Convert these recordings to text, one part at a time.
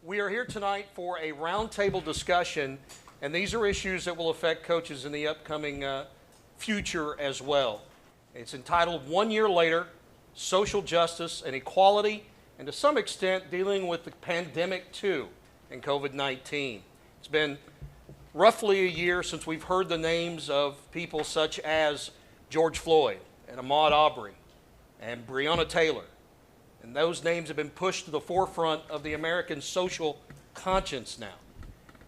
We are here tonight for a roundtable discussion, and these are issues that will affect coaches in the upcoming future as well. It's entitled 1 Year Later, Social Justice and Equality, and to some extent dealing with the pandemic too, and COVID-19. It's been roughly a year since we've heard the names of people such as George Floyd and Ahmaud Arbery and Breonna Taylor. And those names have been pushed to the forefront of the American social conscience now.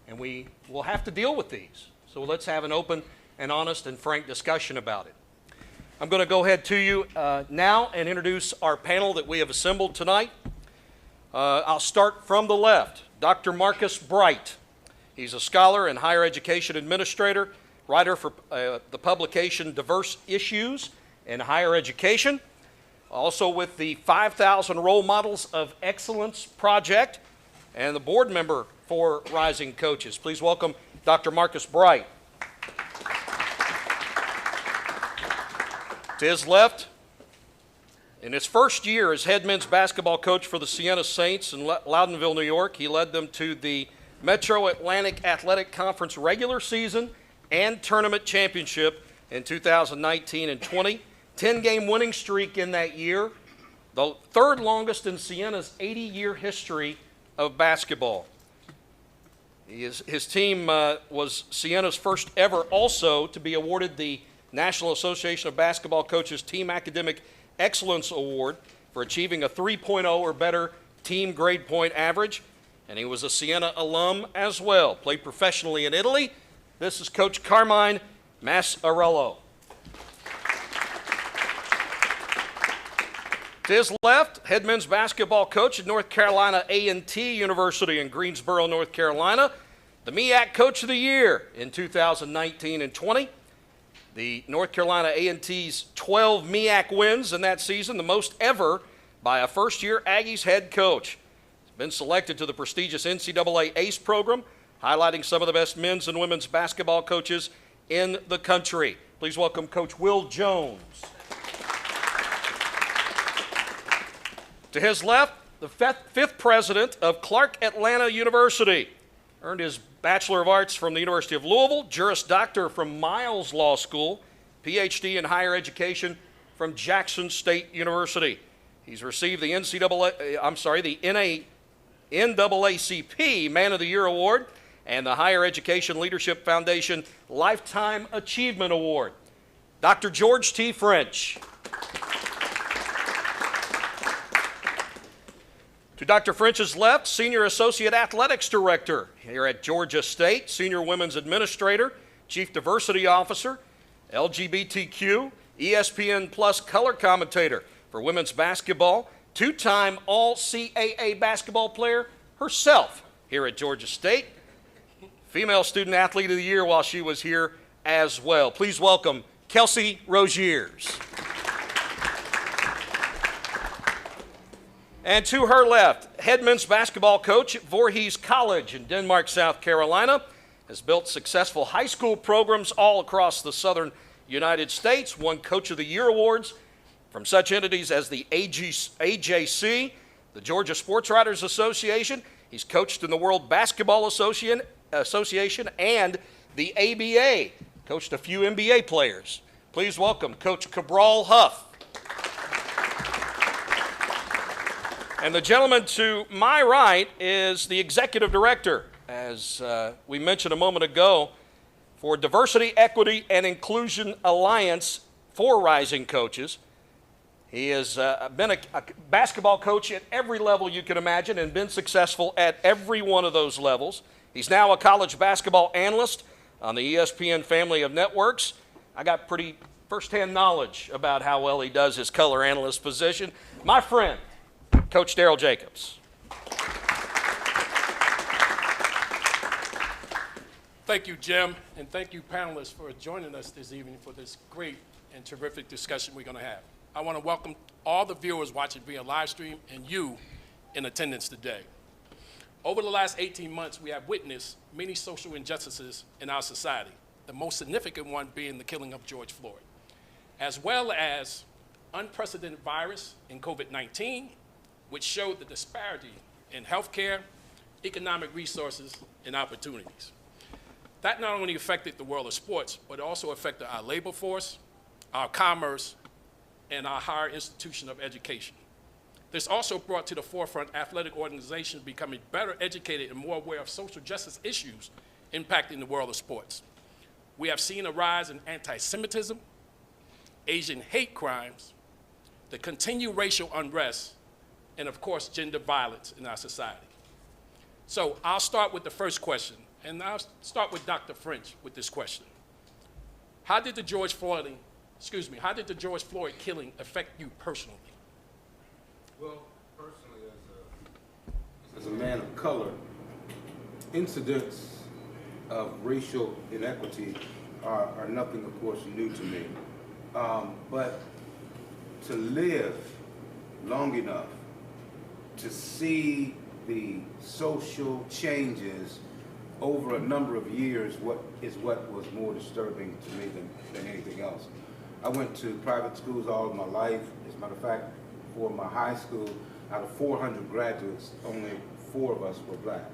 And we will have to deal with these. So let's have an open and honest and frank discussion about it. I'm going to go ahead to you now and introduce our panel that we have assembled tonight. I'll start from the left. Dr. Marcus Bright. He's a scholar and higher education administrator, writer for the publication Diverse Issues in Higher Education. Also with the 5,000 Role Models of Excellence Project, and the board member for Rising Coaches. Please welcome Dr. Marcus Bright. To his left, in his first year as head men's basketball coach for the Siena Saints in Loudonville, New York, he led them to the Metro Atlantic Athletic Conference regular season and tournament championship in 2019 and 20. 10-game winning streak in that year, the third longest in Siena's 80-year history of basketball. His team was Siena's first ever also to be awarded the National Association of Basketball Coaches Team Academic Excellence Award for achieving a 3.0 or better team grade point average. And he was a Siena alum as well, played professionally in Italy. This is Coach Carmen Maciariello. To his left, head men's basketball coach at North Carolina A&T University in Greensboro, North Carolina, the MEAC Coach of the Year in 2019 and 20. The North Carolina A&T's 12 MEAC wins in that season, the most ever by a first-year Aggies head coach. He's been selected to the prestigious NCAA ACE program, highlighting some of the best men's and women's basketball coaches in the country. Please welcome Coach Willie Jones. To his left, the fifth president of Clark Atlanta University. Earned his Bachelor of Arts from the University of Louisville, Juris Doctor from Miles Law School, PhD in higher education from Jackson State University. He's received the NAACP Man of the Year Award and the Higher Education Leadership Foundation Lifetime Achievement Award. Dr. George T. French. To Dr. French's left, Senior Associate Athletics Director here at Georgia State, Senior Women's Administrator, Chief Diversity Officer, LGBTQ, ESPN Plus color commentator for women's basketball, two-time All-CAA basketball player herself here at Georgia State, Female Student Athlete of the Year while she was here as well. Please welcome Kelcey Roegiers. And to her left, head men's basketball coach at Voorhees College in Denmark, South Carolina, has built successful high school programs all across the southern United States, won Coach of the Year awards from such entities as the AJC, the Georgia Sports Writers Association. He's coached in the World Basketball Association and the ABA, coached a few NBA players. Please welcome Coach Cabral Huff. And the gentleman to my right is the executive director, as we mentioned a moment ago, for Diversity, Equity, and Inclusion Alliance for Rising Coaches. He has been a basketball coach at every level you can imagine and been successful at every one of those levels. He's now a college basketball analyst on the ESPN family of networks. I got pretty firsthand knowledge about how well he does his color analyst position. My friend, Coach Daryl Jacobs. Thank you, Jim, and thank you, panelists, for joining us this evening for this great and terrific discussion we're going to have. I want to welcome all the viewers watching via live stream and you in attendance today. Over the last 18 months, we have witnessed many social injustices in our society, the most significant one being the killing of George Floyd, as well as unprecedented virus in COVID-19, which showed the disparity in healthcare, economic resources, and opportunities. That not only affected the world of sports, but it also affected our labor force, our commerce, and our higher institution of education. This also brought to the forefront athletic organizations becoming better educated and more aware of social justice issues impacting the world of sports. We have seen a rise in anti-Semitism, Asian hate crimes, the continued racial unrest, and of course, gender violence in our society. So I'll start with the first question, and I'll start with Dr. French with this question. How did the George Floyd killing affect you personally? Well, personally, as a man of color, incidents of racial inequity are nothing, of course, new to me. But to live long enough to see the social changes over a number of years what was more disturbing to me than anything else. I went to private schools all of my life. As a matter of fact, for my high school, out of 400 graduates, only 4 of us were black.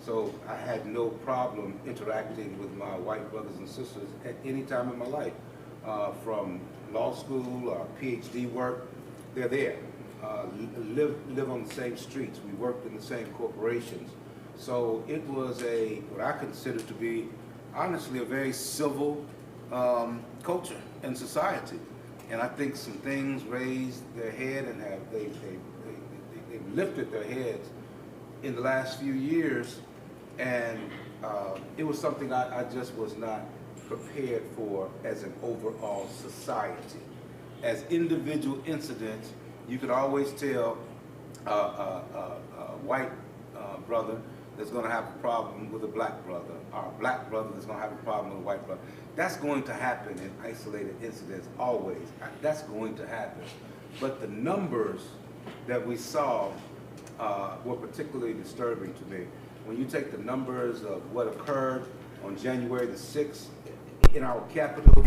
So I had no problem interacting with my white brothers and sisters at any time in my life. From law school or PhD work, they're there. Live on the same streets. We worked in the same corporations. So it was what I consider to be, honestly, a very civil culture and society. And I think some things raised their head and they've lifted their heads in the last few years. And it was something I just was not prepared for as an overall society. As individual incidents, you could always tell a white brother that's going to have a problem with a black brother, or a black brother that's going to have a problem with a white brother. That's going to happen in isolated incidents, always. That's going to happen. But the numbers that we saw were particularly disturbing to me. When you take the numbers of what occurred on January the 6th in our capital,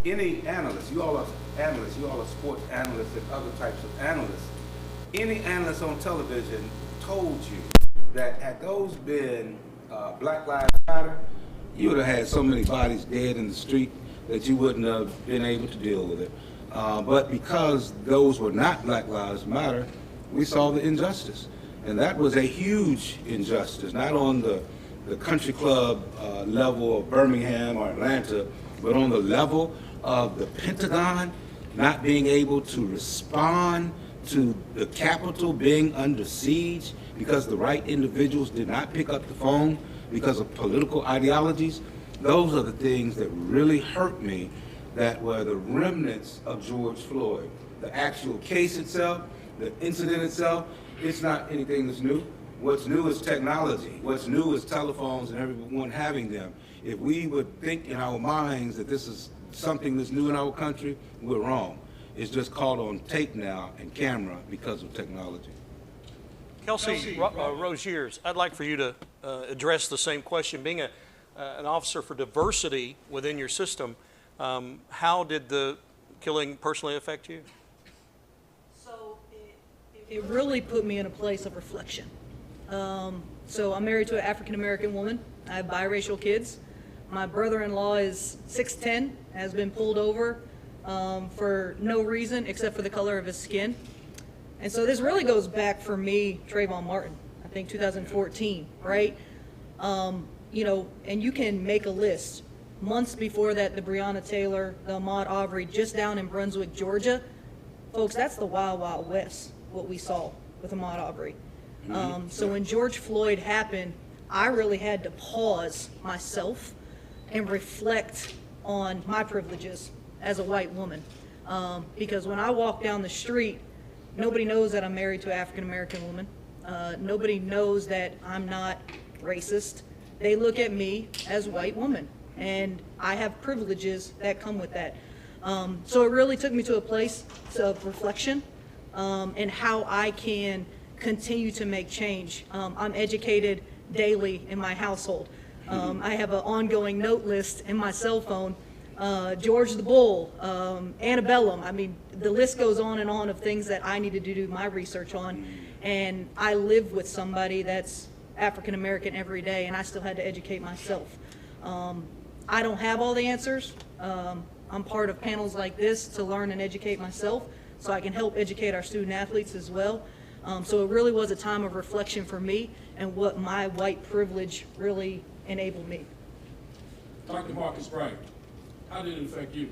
any analyst, you all are analysts, you all are sports analysts and other types of analysts, any analyst on television told you that had those been Black Lives Matter, you would have had so many bodies dead in the street that you wouldn't have been able to deal with it. But because those were not Black Lives Matter, we saw the injustice. And that was a huge injustice, not on the country club level of Birmingham or Atlanta, but on the level of the Pentagon not being able to respond to the Capitol being under siege because the right individuals did not pick up the phone because of political ideologies. Those are the things that really hurt me, that were the remnants of George Floyd. The actual case itself, the incident itself, it's not anything that's new. What's new is technology. What's new is telephones and everyone having them. If we would think in our minds that this is something that's new in our country, we're wrong. It's just caught on tape now and camera because of technology. Kelcey, Roegiers, I'd like for you to address the same question. Being an officer for diversity within your system, how did the killing personally affect you? So it really put me in a place of reflection. So I'm married to an African-American woman. I have biracial kids. My brother-in-law is 6'10", has been pulled over for no reason except for the color of his skin. And so this really goes back for me, Trayvon Martin, I think 2014, right? You know, and you can make a list. Months before that, the Breonna Taylor, the Ahmaud Arbery, just down in Brunswick, Georgia. Folks, that's the Wild Wild West, what we saw with Ahmaud Arbery. So when George Floyd happened, I really had to pause myself and reflect on my privileges as a white woman. Because when I walk down the street, nobody knows that I'm married to an African-American woman. Nobody knows that I'm not racist. They look at me as a white woman, and I have privileges that come with that. So it really took me to a place of reflection and how I can continue to make change. I'm educated daily in my household. I have an ongoing note list in my cell phone. George the Bull, Antebellum. I mean, the list goes on and on of things that I needed to do my research on. And I live with somebody that's African American every day, and I still had to educate myself. I don't have all the answers. I'm part of panels like this to learn and educate myself, so I can help educate our student athletes as well. So it really was a time of reflection for me and what my white privilege really enabled me. Dr. Marcus Bright, how did it affect you?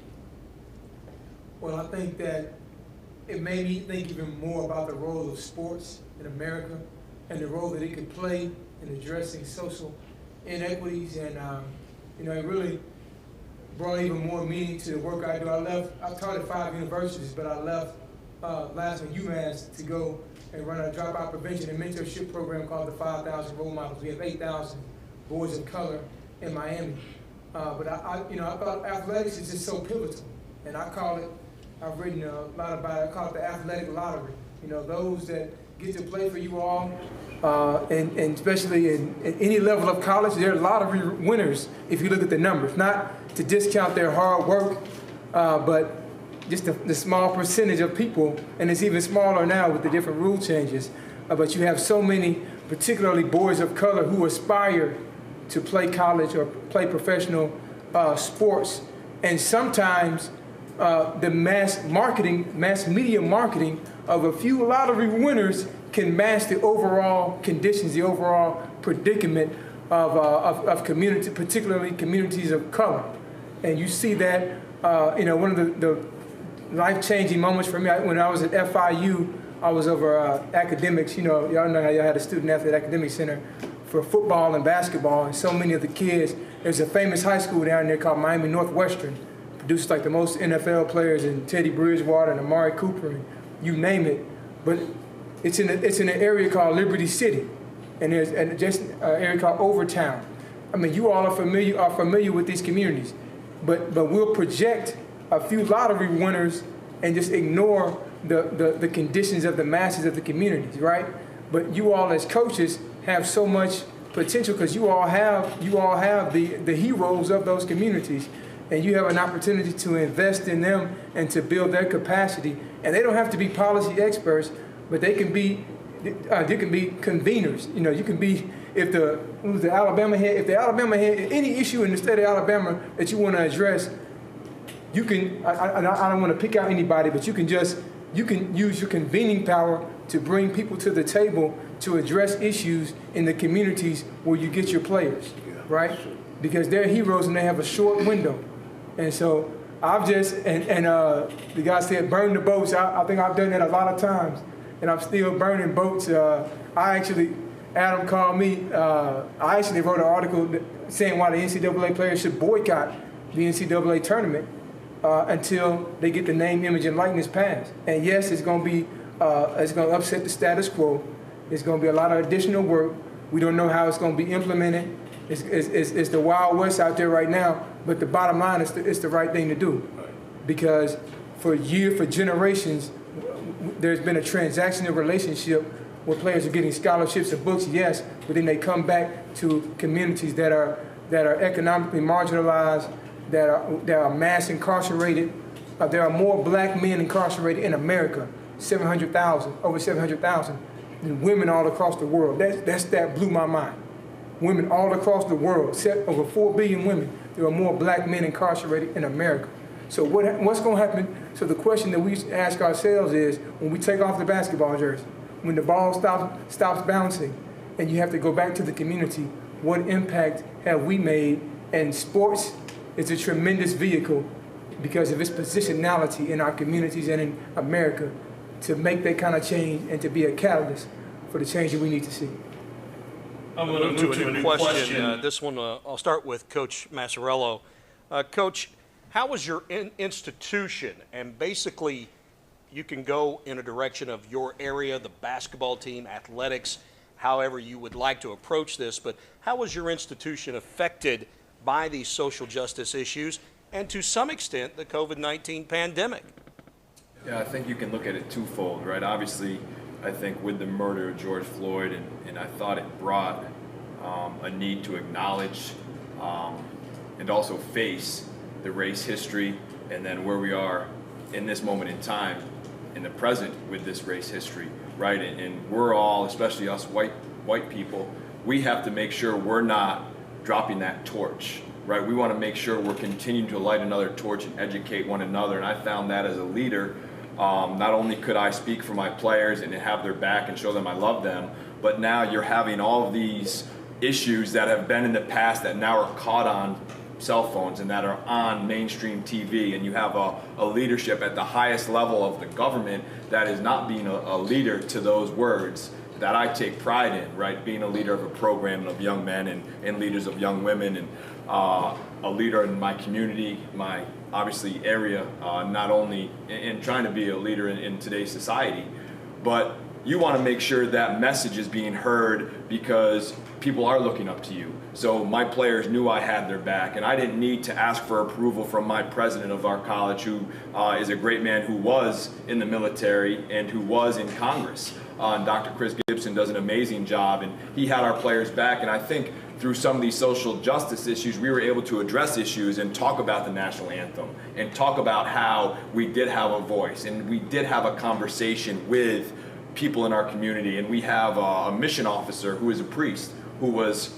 Well, I think that it made me think even more about the role of sports in America and the role that it could play in addressing social inequities. And, it really brought even more meaning to the work I do. I taught at 5 universities, but I left last one, UMass, to go and run a dropout prevention and mentorship program called the 5,000 Role Models. We have 8,000 boys of color in Miami. But I thought athletics is just so pivotal. And I've written a lot about it. I call it the athletic lottery. Those that get to play for you all, and especially in any level of college, there are lottery winners if you look at the numbers. Not to discount their hard work, but just the small percentage of people, and it's even smaller now with the different rule changes. But you have so many, particularly boys of color, who aspire to play college or play professional sports, and sometimes the mass media marketing of a few lottery winners can mask the overall conditions, the overall predicament of community, particularly communities of color. And you see that, one of the life-changing moments for me, when I was at FIU, I was over academics. Y'all know how y'all had a student-athlete academic center for football and basketball, and so many of the kids, there's a famous high school down there called Miami Northwestern, produces like the most NFL players, and Teddy Bridgewater and Amari Cooper, and you name it. But it's in an area called Liberty City, and there's just an area called Overtown. I mean, you all are familiar with these communities, but we'll project a few lottery winners and just ignore the conditions of the masses of the communities, right? But you all as coaches have so much potential because you all have the heroes of those communities, and you have an opportunity to invest in them and to build their capacity. And they don't have to be policy experts, but they can be conveners. You can be, if the Alabama had any issue in the state of Alabama that you want to address, you can. I don't want to pick out anybody, but you can use your convening power to bring people to the table to address issues in the communities where you get your players, right? Because they're heroes and they have a short window. And so I've just, the guy said, burn the boats. I think I've done that a lot of times, and I'm still burning boats. Adam called me, I actually wrote an article saying why the NCAA players should boycott the NCAA tournament until they get the name, image, and likeness passed. And yes, it's going to upset the status quo. It's going to be a lot of additional work. We don't know how it's going to be implemented. It's the Wild West out there right now, but the bottom line is it's the right thing to do. Because for generations, there's been a transactional relationship where players are getting scholarships and books, yes, but then they come back to communities that are economically marginalized, that are mass incarcerated. There are more black men incarcerated in America, over 700,000, than women all across the world. That blew my mind. Women all across the world, over 4 billion women, there are more black men incarcerated in America. So what's going to happen? So the question that we ask ourselves is, when we take off the basketball jersey, when the ball stops bouncing, and you have to go back to the community, what impact have we made? And sports is a tremendous vehicle because of its positionality in our communities and in America to make that kind of change and to be a catalyst for the change that we need to see. I'm going to move to a new question. This one, I'll start with Coach Maciariello. Coach, how was your institution? And basically, you can go in a direction of your area, the basketball team, athletics, however you would like to approach this, but how was your institution affected by these social justice issues and to some extent the COVID-19 pandemic? Yeah, I think you can look at it twofold, right? Obviously, I think with the murder of George Floyd, and I thought it brought a need to acknowledge and also face the race history and then where we are in this moment in time, in the present with this race history, right? And we're all, especially us white people, we have to make sure we're not dropping that torch, right? We want to make sure we're continuing to light another torch and educate one another. And I found that as a leader, not only could I speak for my players and have their back and show them I love them, but now you're having all of these issues that have been in the past that now are caught on cell phones and that are on mainstream TV, and you have a leadership at the highest level of the government that is not being a leader to those words that I take pride in, right? Being a leader of a program of young men and leaders of young women, and a leader in my community, my obviously area, not only in trying to be a leader in today's society, but you want to make sure that message is being heard because people are looking up to you. So my players knew I had their back, and I didn't need to ask for approval from my president of our college, who is a great man who was in the military and who was in Congress. And Dr. Chris Gibson does an amazing job, and he had our players back. And I think through some of these social justice issues, we were able to address issues and talk about the national anthem and talk about how we did have a voice and we did have a conversation with people in our community. And we have a mission officer who is a priest who was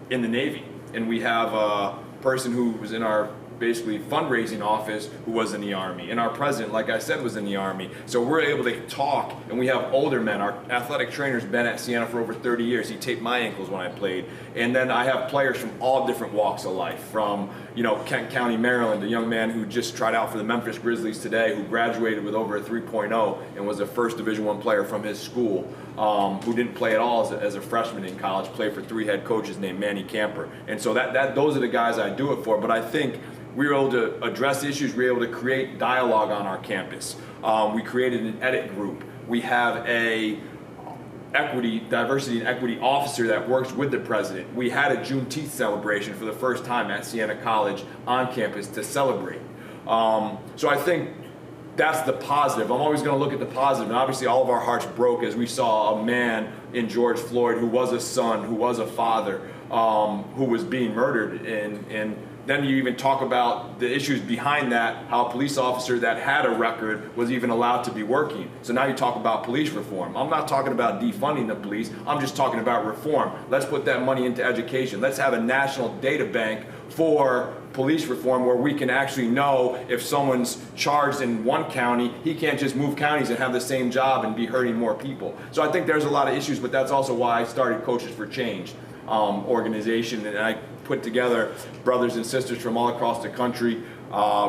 in the Navy, and we have a person who was in our basically fundraising office who was in the Army, and our president, like I said, was in the Army. So we're able to talk, and we have older men. Our athletic trainer's been at Siena for over 30 years. He taped my ankles when I played. And then I have players from all different walks of life, from Kent County, Maryland, a young man who just tried out for the Memphis Grizzlies today, who graduated with over a 3.0 and was a first Division I player from his school, who didn't play at all as a freshman in college, played for 3 head coaches named Manny Camper. And so those are the guys I do it for. But I think we were able to address issues. We were able to create dialogue on our campus. We created an edit group. We have a diversity and equity officer that works with the president. We had a Juneteenth celebration for the first time at Siena College on campus to celebrate. So I think that's the positive. I'm always going to look at the positive, and obviously all of our hearts broke as we saw a man in George Floyd who was a son, who was a father, who was being murdered. And then you even talk about the issues behind that, how a police officer that had a record was even allowed to be working. So now you talk about police reform. I'm not talking about defunding the police. I'm just talking about reform. Let's put that money into education. Let's have a national data bank for police reform where we can actually know if someone's charged in one county, he can't just move counties and have the same job and be hurting more people. So I think there's a lot of issues, but that's also why I started Coaches for Change organization, and I put together brothers and sisters from all across the country,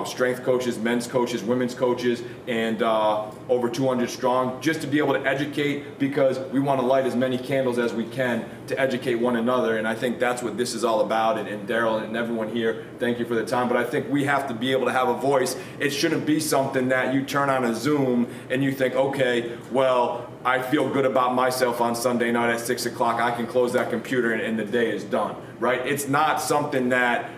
strength coaches, men's coaches, women's coaches, and over 200 strong, just to be able to educate, because we want to light as many candles as we can to educate one another. And I think that's what this is all about. And Daryl and everyone here, thank you for the time. But I think we have to be able to have a voice. It shouldn't be something that you turn on a Zoom and you think, okay, well, I feel good about myself on Sunday night at 6 o'clock. I can close that computer and the day is done, right? It's not something that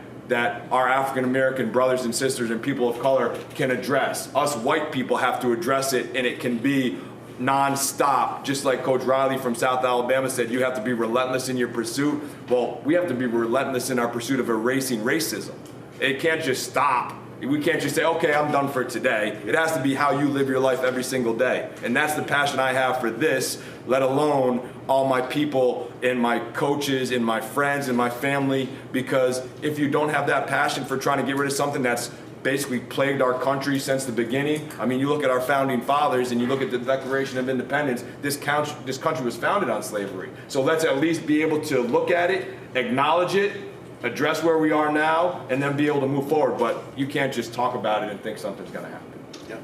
our African-American brothers and sisters and people of color can address. Us white people have to address it, and it can be non-stop. Just like Coach Riley from South Alabama said, you have to be relentless in your pursuit. Well, we have to be relentless in our pursuit of erasing racism. It can't just stop. We can't just say, okay, I'm done for today. It has to be how you live your life every single day. And that's the passion I have for this, let alone all my people and my coaches and my friends and my family. Because if you don't have that passion for trying to get rid of something that's basically plagued our country since the beginning. I mean, you look at our founding fathers and you look at the Declaration of Independence, this country was founded on slavery. So let's at least be able to look at it, acknowledge it, address where we are now, and then be able to move forward. But you can't just talk about it and think something's going to happen. Yep.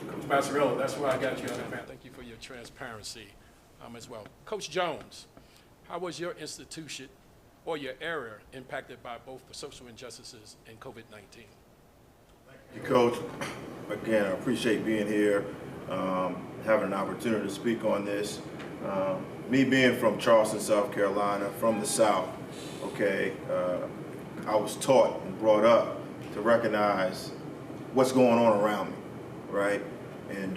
Coach Maciariello, that's why I got you on that, man. Thank you for your transparency as well. Coach Jones, how was your institution or your area impacted by both the social injustices and COVID-19? Thank you, Coach. Again, I appreciate being here, having an opportunity to speak on this. Me being from Charleston, South Carolina, from the South, okay, I was taught and brought up to recognize what's going on around me, right? And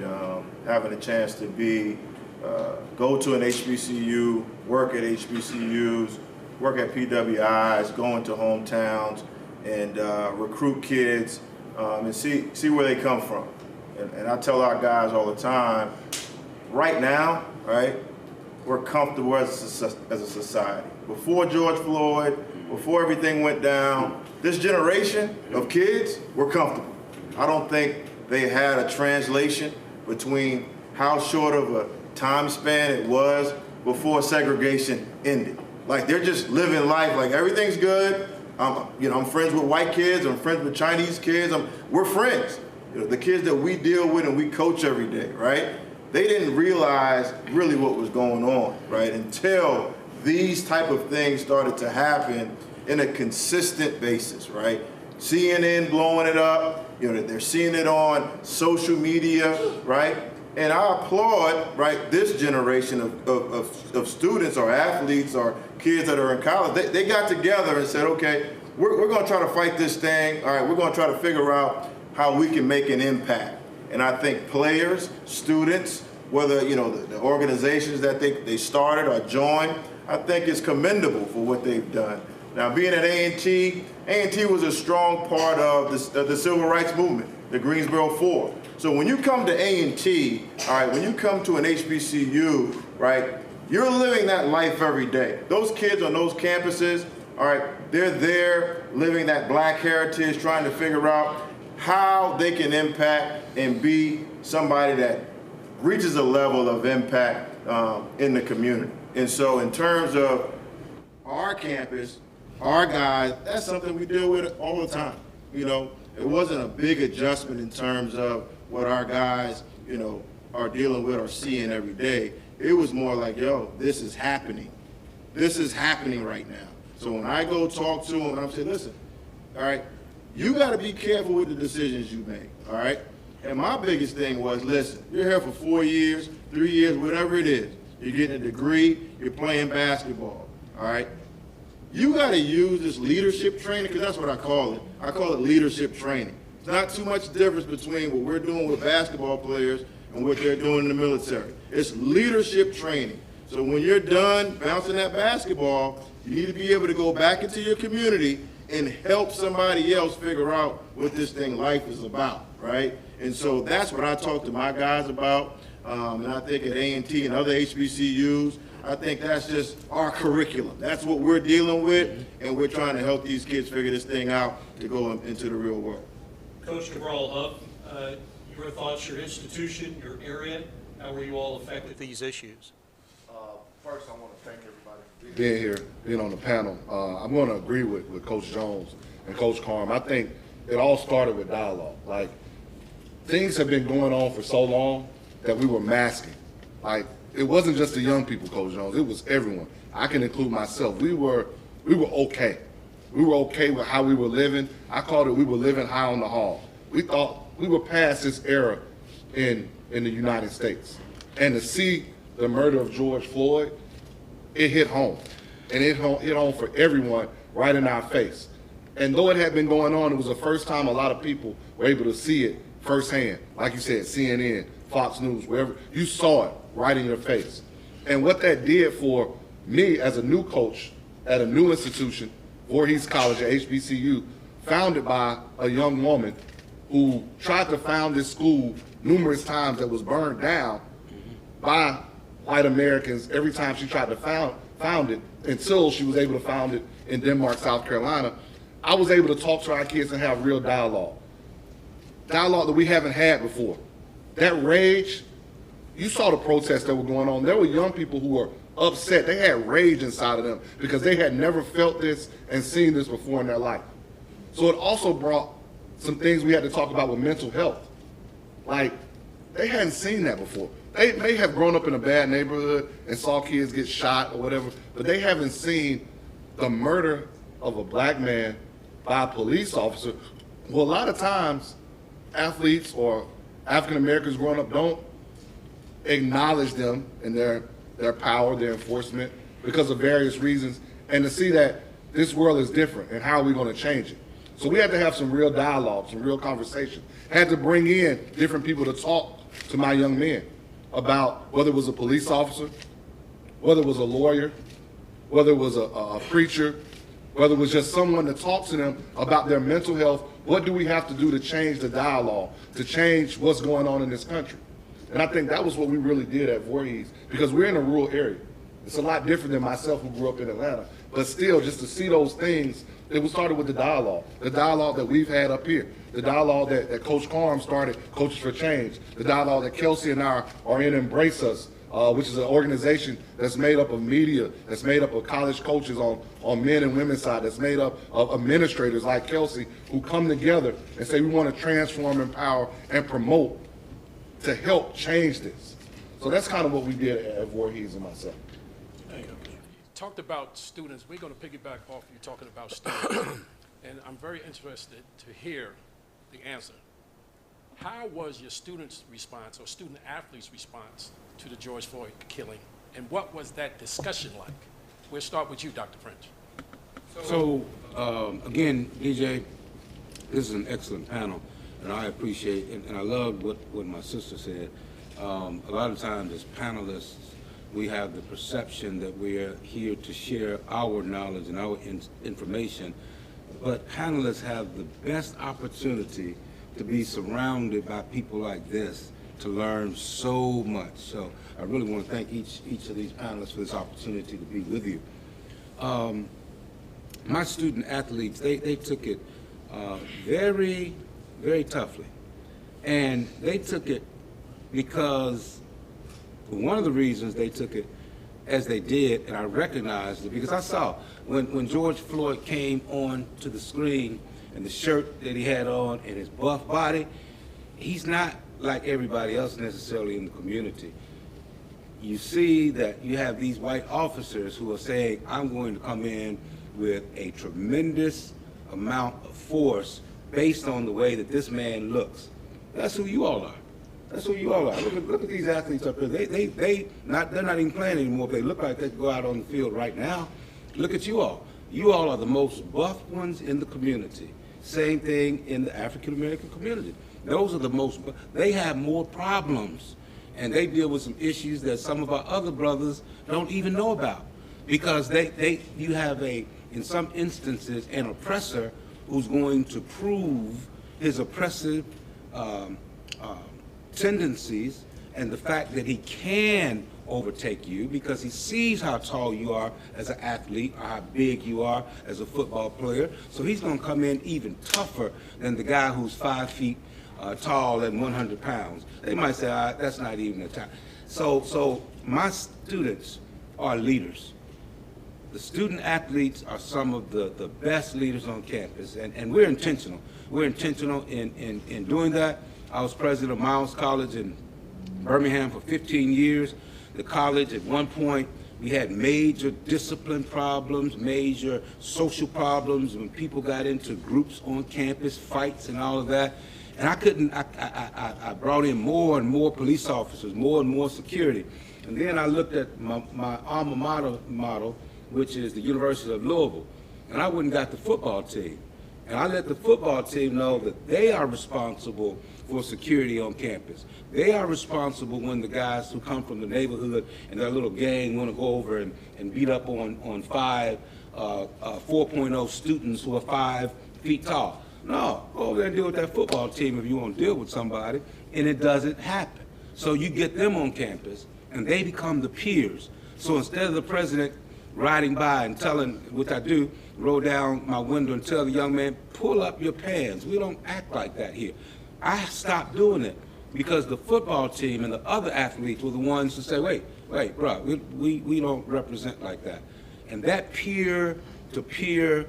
having a chance to go to an HBCU, work at HBCUs, work at PWIs, go into hometowns, and recruit kids and see where they come from. And I tell our guys all the time, right now, right, we're comfortable as a society. Before George Floyd, before everything went down, this generation of kids were comfortable. I don't think they had a translation between how short of a time span it was before segregation ended. Like, they're just living life like everything's good. I'm friends with white kids, I'm friends with Chinese kids, we're friends. The kids that we deal with and we coach every day, right? They didn't realize really what was going on, right? Until these type of things started to happen in a consistent basis, right? CNN blowing it up, they're seeing it on social media, right? And I applaud, right, this generation of students or athletes or kids that are in college. They got together and said, okay, we're going to try to fight this thing. All right, we're going to try to figure out how we can make an impact. And I think players, students, whether, the organizations that they started or joined, I think it's commendable for what they've done. Now, being at A&T was a strong part of the civil rights movement, the Greensboro Four. So when you come to A&T, all right, when you come to an HBCU, right, you're living that life every day. Those kids on those campuses, all right, they're there living that black heritage, trying to figure out how they can impact and be somebody that reaches a level of impact in the community. And so in terms of our campus, our guys, that's something we deal with all the time. It wasn't a big adjustment in terms of what our guys, are dealing with or seeing every day. It was more like, yo, this is happening. This is happening right now. So when I go talk to them, I'm saying, listen, all right, you got to be careful with the decisions you make, all right? And my biggest thing was, listen, you're here for 4 years, 3 years, whatever it is. You're getting a degree, you're playing basketball, all right? You got to use this leadership training, because that's what I call it. I call it leadership training. It's not too much difference between what we're doing with basketball players and what they're doing in the military. It's leadership training. So when you're done bouncing that basketball, you need to be able to go back into your community and help somebody else figure out what this thing life is about, right? And so that's what I talk to my guys about. And I think at A&T and other HBCUs, I think that's just our curriculum. That's what we're dealing with, and we're trying to help these kids figure this thing out to go into the real world. Coach Cabral, Huff, your thoughts, your institution, your area, how were you all affected with these issues? First, I want to thank everybody for being here, being on the panel. I'm going to agree with Coach Jones and Coach Carmen. I think it all started with dialogue. Like, things have been going on for so long that we were masking. Like, it wasn't just the young people, Coach Jones. It was everyone. I can include myself. We were okay. We were okay with how we were living. I called it we were living high on the hog. We thought we were past this era in the United States. And to see the murder of George Floyd, it hit home. And it hit home for everyone right in our face. And though it had been going on, it was the first time a lot of people were able to see it firsthand. Like you said, CNN, Fox News, wherever, you saw it right in your face. And what that did for me as a new coach at a new institution, Voorhees College at HBCU, founded by a young woman who tried to found this school numerous times that was burned down by white Americans every time she tried to found it, until she was able to found it in Denmark, South Carolina. I was able to talk to our kids and have real dialogue that we haven't had before. That rage, you saw the protests that were going on. There were young people who were upset. They had rage inside of them because they had never felt this and seen this before in their life. So it also brought some things we had to talk about with mental health. Like, they hadn't seen that before. They may have grown up in a bad neighborhood and saw kids get shot or whatever, but they haven't seen the murder of a black man by a police officer. Well, a lot of times, athletes or African Americans growing up don't acknowledge them and their power, their enforcement, because of various reasons, and to see that this world is different and how are we going to change it. So we had to have some real dialogue, some real conversation. Had to bring in different people to talk to my young men about whether it was a police officer, whether it was a lawyer, whether it was a preacher, whether it was just someone to talk to them about their mental health. What do we have to do to change the dialogue, to change what's going on in this country? And I think that was what we really did at Voorhees, because we're in a rural area. It's a lot different than myself who grew up in Atlanta. But still, just to see those things, it was started with the dialogue that we've had up here, the dialogue that Coach Carmen started, Coaches for Change, the dialogue that Kelcey and I are in Embrace Us, which is an organization that's made up of media, that's made up of college coaches on men and women's side, that's made up of administrators like Kelcey who come together and say we want to transform, empower, and promote to help change this. So that's kind of what we did at Voorhees and myself. Talked about students. We're going to piggyback off you talking about students. And I'm very interested to hear the answer. How was your students' response or student athletes' response to the George Floyd killing? And what was that discussion like? We'll start with you, Dr. French. So, again, DJ, this is an excellent panel, and I appreciate, and I love what my sister said. A lot of times as panelists, we have the perception that we're here to share our knowledge and our information, but panelists have the best opportunity to be surrounded by people like this to learn so much. So I really want to thank each of these panelists for this opportunity to be with you. My student athletes, they took it very, very toughly. And they took it because one of the reasons they took it as they did, and I recognized it, because I saw when George Floyd came on to the screen and the shirt that he had on and his buff body, he's not like everybody else necessarily in the community. You see that you have these white officers who are saying, I'm going to come in with a tremendous amount of force based on the way that this man looks. That's who you all are. That's who you all are. Look at these athletes up here. They're not even playing anymore, but they look like they could go out on the field right now. Look at you all. You all are the most buff ones in the community. Same thing in the African American community. Those are the most, they have more problems, and they deal with some issues that some of our other brothers don't even know about, because you have in some instances, an oppressor who's going to prove his oppressive tendencies and the fact that he can overtake you because he sees how tall you are as an athlete or how big you are as a football player. So he's going to come in even tougher than the guy who's 5 feet tall and 100 pounds. They might say, that's not even a time. So my students are leaders. The student athletes are some of the best leaders on campus, and we're intentional. We're intentional in doing that. I was president of Miles College in Birmingham for 15 years. The college, at one point, we had major discipline problems, major social problems when people got into groups on campus, fights and all of that. And I brought in more and more police officers, more and more security. And then I looked at my alma mater model, which is the University of Louisville, and I went and got the football team. And I let the football team know that they are responsible for security on campus. They are responsible when the guys who come from the neighborhood and their little gang want to go over and beat up on 4.0 students who are 5 feet tall. No, go over there and deal with that football team if you want to deal with somebody, and it doesn't happen. So you get them on campus, and they become the peers. So instead of the president riding by and telling, which I do, roll down my window and tell the young man, pull up your pants. We don't act like that here. I stopped doing it because the football team and the other athletes were the ones who say, wait, bro, we don't represent like that. And that peer-to-peer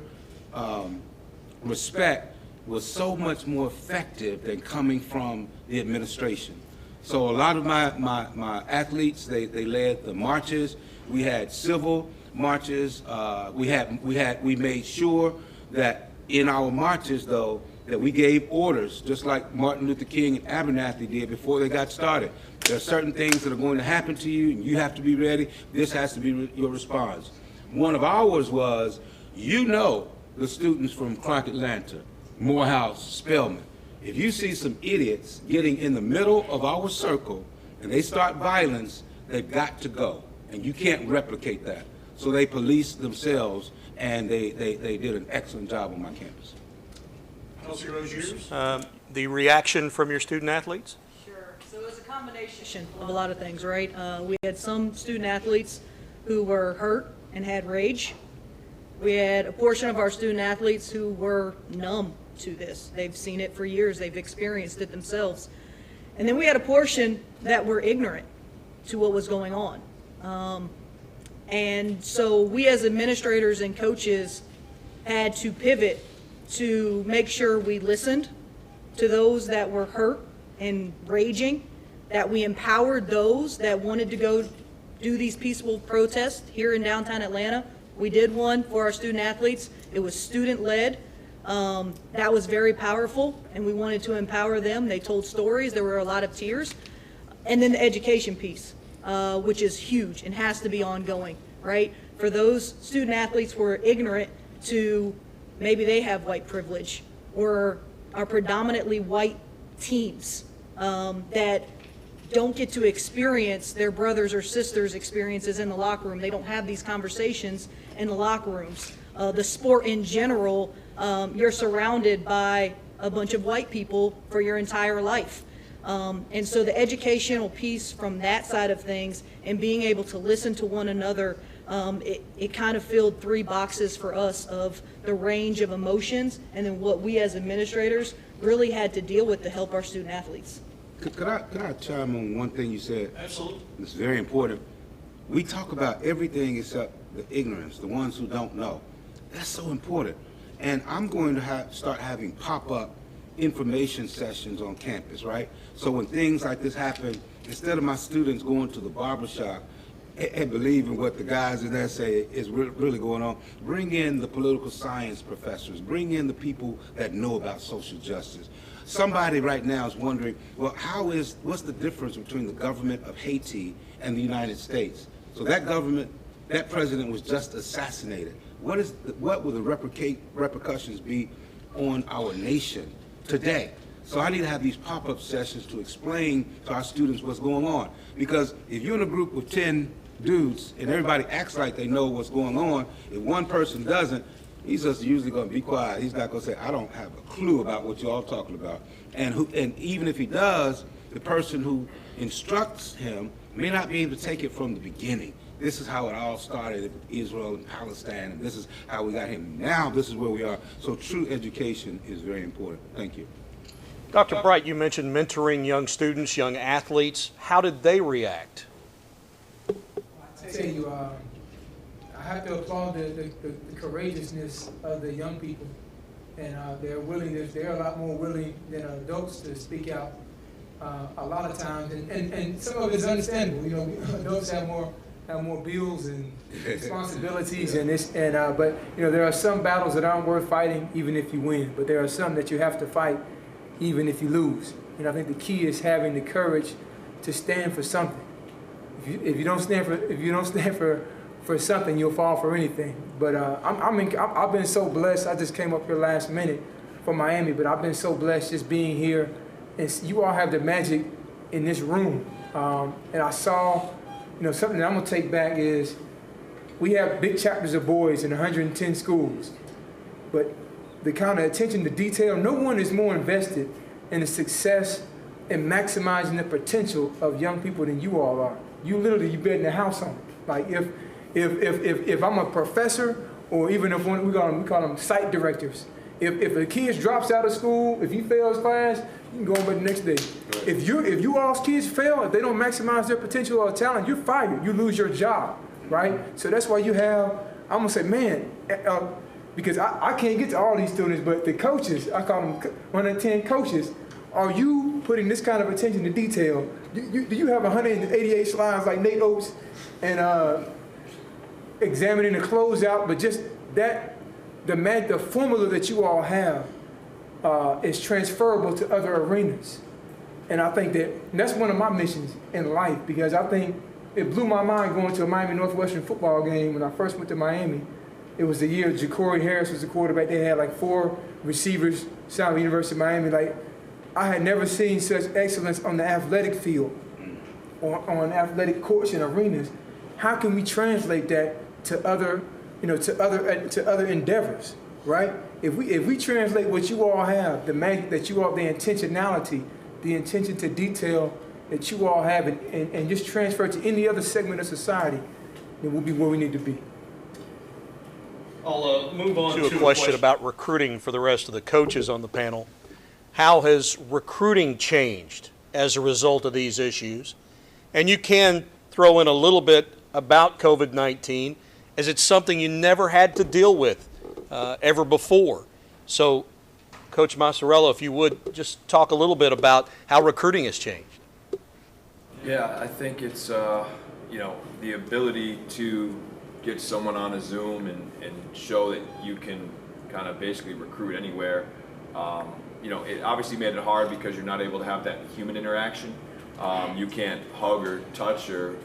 respect was so much more effective than coming from the administration. So a lot of my athletes, they led the marches. We had civil marches. We made sure that in our marches, though, that we gave orders, just like Martin Luther King and Abernathy did before they got started. There are certain things that are going to happen to you, and you have to be ready. This has to be your response. One of ours was, the students from Clark Atlanta, Morehouse, Spelman. If you see some idiots getting in the middle of our circle and they start violence, they've got to go, and you can't replicate that. So they policed themselves, and they did an excellent job on my campus. Roegiers, the reaction from your student athletes? Sure. So it's a combination of a lot of things, right? We had some student athletes who were hurt and had rage. We had a portion of our student athletes who were numb to this. They've seen it for years. They've experienced it themselves. And then we had a portion that were ignorant to what was going on. And so we as administrators and coaches had to pivot to make sure we listened to those that were hurt and raging, that we empowered those that wanted to go do these peaceful protests here in downtown Atlanta. We did one for our student athletes. It was student-led. That was very powerful, and we wanted to empower them. They told stories. There were a lot of tears. And then the education piece, which is huge and has to be ongoing, right? For those student athletes who are ignorant to maybe they have white privilege or are predominantly white teams that don't get to experience their brothers or sisters' experiences in the locker room. They don't have these conversations in the locker rooms. The sport in general, you're surrounded by a bunch of white people for your entire life. And so the educational piece from that side of things and being able to listen to one another, it kind of filled 3 boxes for us of the range of emotions and then what we as administrators really had to deal with to help our student athletes. Could I chime on one thing you said? Absolutely. It's very important. We talk about everything except the ignorance, the ones who don't know. That's so important. And I'm going to start having pop-up information sessions on campus, right? So when things like this happen, instead of my students going to the barbershop and believing what the guys in there say is really going on, bring in the political science professors, bring in the people that know about social justice. Somebody right now is wondering, well, what's the difference between the government of Haiti and the United States? So that government, that president was just assassinated. What will the repercussions be on our nation today? So I need to have these pop-up sessions to explain to our students what's going on. Because if you're in a group of 10 dudes and everybody acts like they know what's going on, if one person doesn't, he's just usually going to be quiet. He's not going to say, I don't have a clue about what you're all talking about. And even if he does, the person who instructs him may not be able to take it from the beginning. This is how it all started with Israel and Palestine, and this is how we got here. Now this is where we are. So true education is very important. Thank you. Dr. Bright, you mentioned mentoring young students, young athletes. How did they react? I tell you, I have to applaud the courageousness of the young people and their willingness. They're a lot more willing than adults to speak out a lot of times, and some of it's understandable. You know, adults have more bills and responsibilities and this, but you know, there are some battles that aren't worth fighting even if you win, but there are some that you have to fight even if you lose. And I think the key is having the courage to stand for something. If you don't stand for something, you'll fall for anything. But I've been so blessed. I just came up here last minute from Miami, but I've been so blessed just being here. And you all have the magic in this room. And I saw, you know, something that I'm gonna take back is we have big chapters of boys in 110 schools, but the kind of attention to detail, no one is more invested in the success and maximizing the potential of young people than you all are. You bet in the house on it. Like if I'm a professor, or even if we call them site directors, if a kid drops out of school, if he fails class, you can go on the next day. Right. If you all's kids fail, if they don't maximize their potential or talent, you're fired. You lose your job, right? So that's why you have, I'm gonna say, man, because I can't get to all these students, but the coaches, I call them 110 coaches, are you putting this kind of attention to detail? Do you have 188 slides like Nate Oates and examining the closeout, but just that, the formula that you all have is transferable to other arenas. And I think that's one of my missions in life, because I think it blew my mind going to a Miami Northwestern football game when I first went to Miami. It was the year Ja'Cory Harris was the quarterback. They had like 4 receivers, South University of Miami. Like, I had never seen such excellence on the athletic field, on athletic courts and arenas. How can we translate that to other, to other endeavors, right? If we translate what you all have, the magic that you all, the intentionality, the attention to detail that you all have, and just transfer it to any other segment of society, then we'll be where we need to be. I'll move on to a question about recruiting for the rest of the coaches on the panel. How has recruiting changed as a result of these issues? And you can throw in a little bit about COVID-19, as it's something you never had to deal with ever before. So, Coach Maciariello, if you would just talk a little bit about how recruiting has changed. Yeah, I think it's the ability to get someone on a Zoom and show that you can kind of basically recruit anywhere. It obviously made it hard because you're not able to have that human interaction. You can't hug or touch or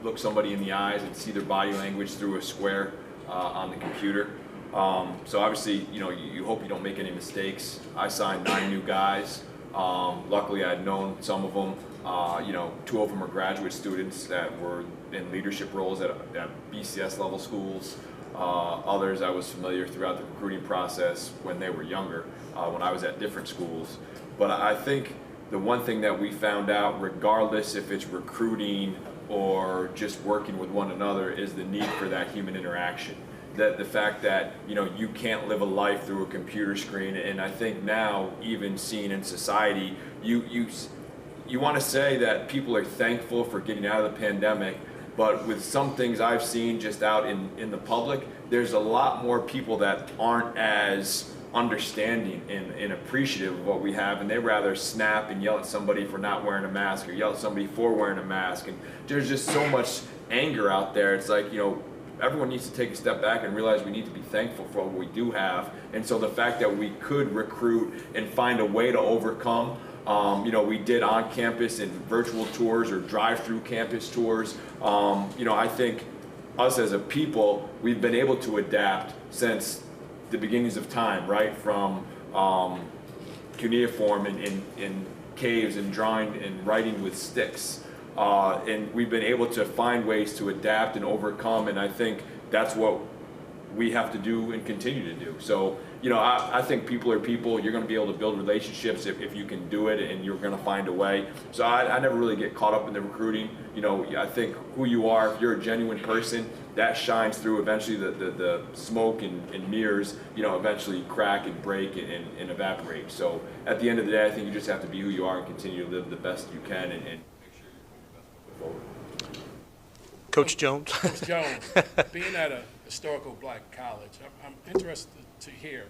look somebody in the eyes and see their body language through a square on the computer. So obviously, you hope you don't make any mistakes. I signed 9 new guys. Luckily, I'd known some of them. 2 of them are graduate students that were in leadership roles at BCS level schools. Others I was familiar throughout the recruiting process when they were younger, when I was at different schools. But I think the one thing that we found out, regardless if it's recruiting or just working with one another, is the need for that human interaction. That the fact that you can't live a life through a computer screen, and I think now, even seen in society, you want to say that people are thankful for getting out of the pandemic, but with some things I've seen just out in the public, there's a lot more people that aren't as understanding and appreciative of what we have, and they rather snap and yell at somebody for not wearing a mask or yell at somebody for wearing a mask. And there's just so much anger out there. It's like, everyone needs to take a step back and realize we need to be thankful for what we do have. And so the fact that we could recruit and find a way to overcome, we did on campus and virtual tours or drive-through campus tours. I think us as a people, we've been able to adapt since the beginnings of time, right? From cuneiform in caves and drawing and writing with sticks. And we've been able to find ways to adapt and overcome, and I think that's what we have to do and continue to do. So, I think people are people. You're going to be able to build relationships if you can do it, and you're going to find a way. So I never really get caught up in the recruiting. I think who you are, if you're a genuine person, that shines through. Eventually the smoke and mirrors, eventually crack and break and evaporate. So at the end of the day, I think you just have to be who you are and continue to live the best you can and make sure you're putting your best foot forward. Coach Jones. Coach Jones, being at a historical black college, I'm interested to hear,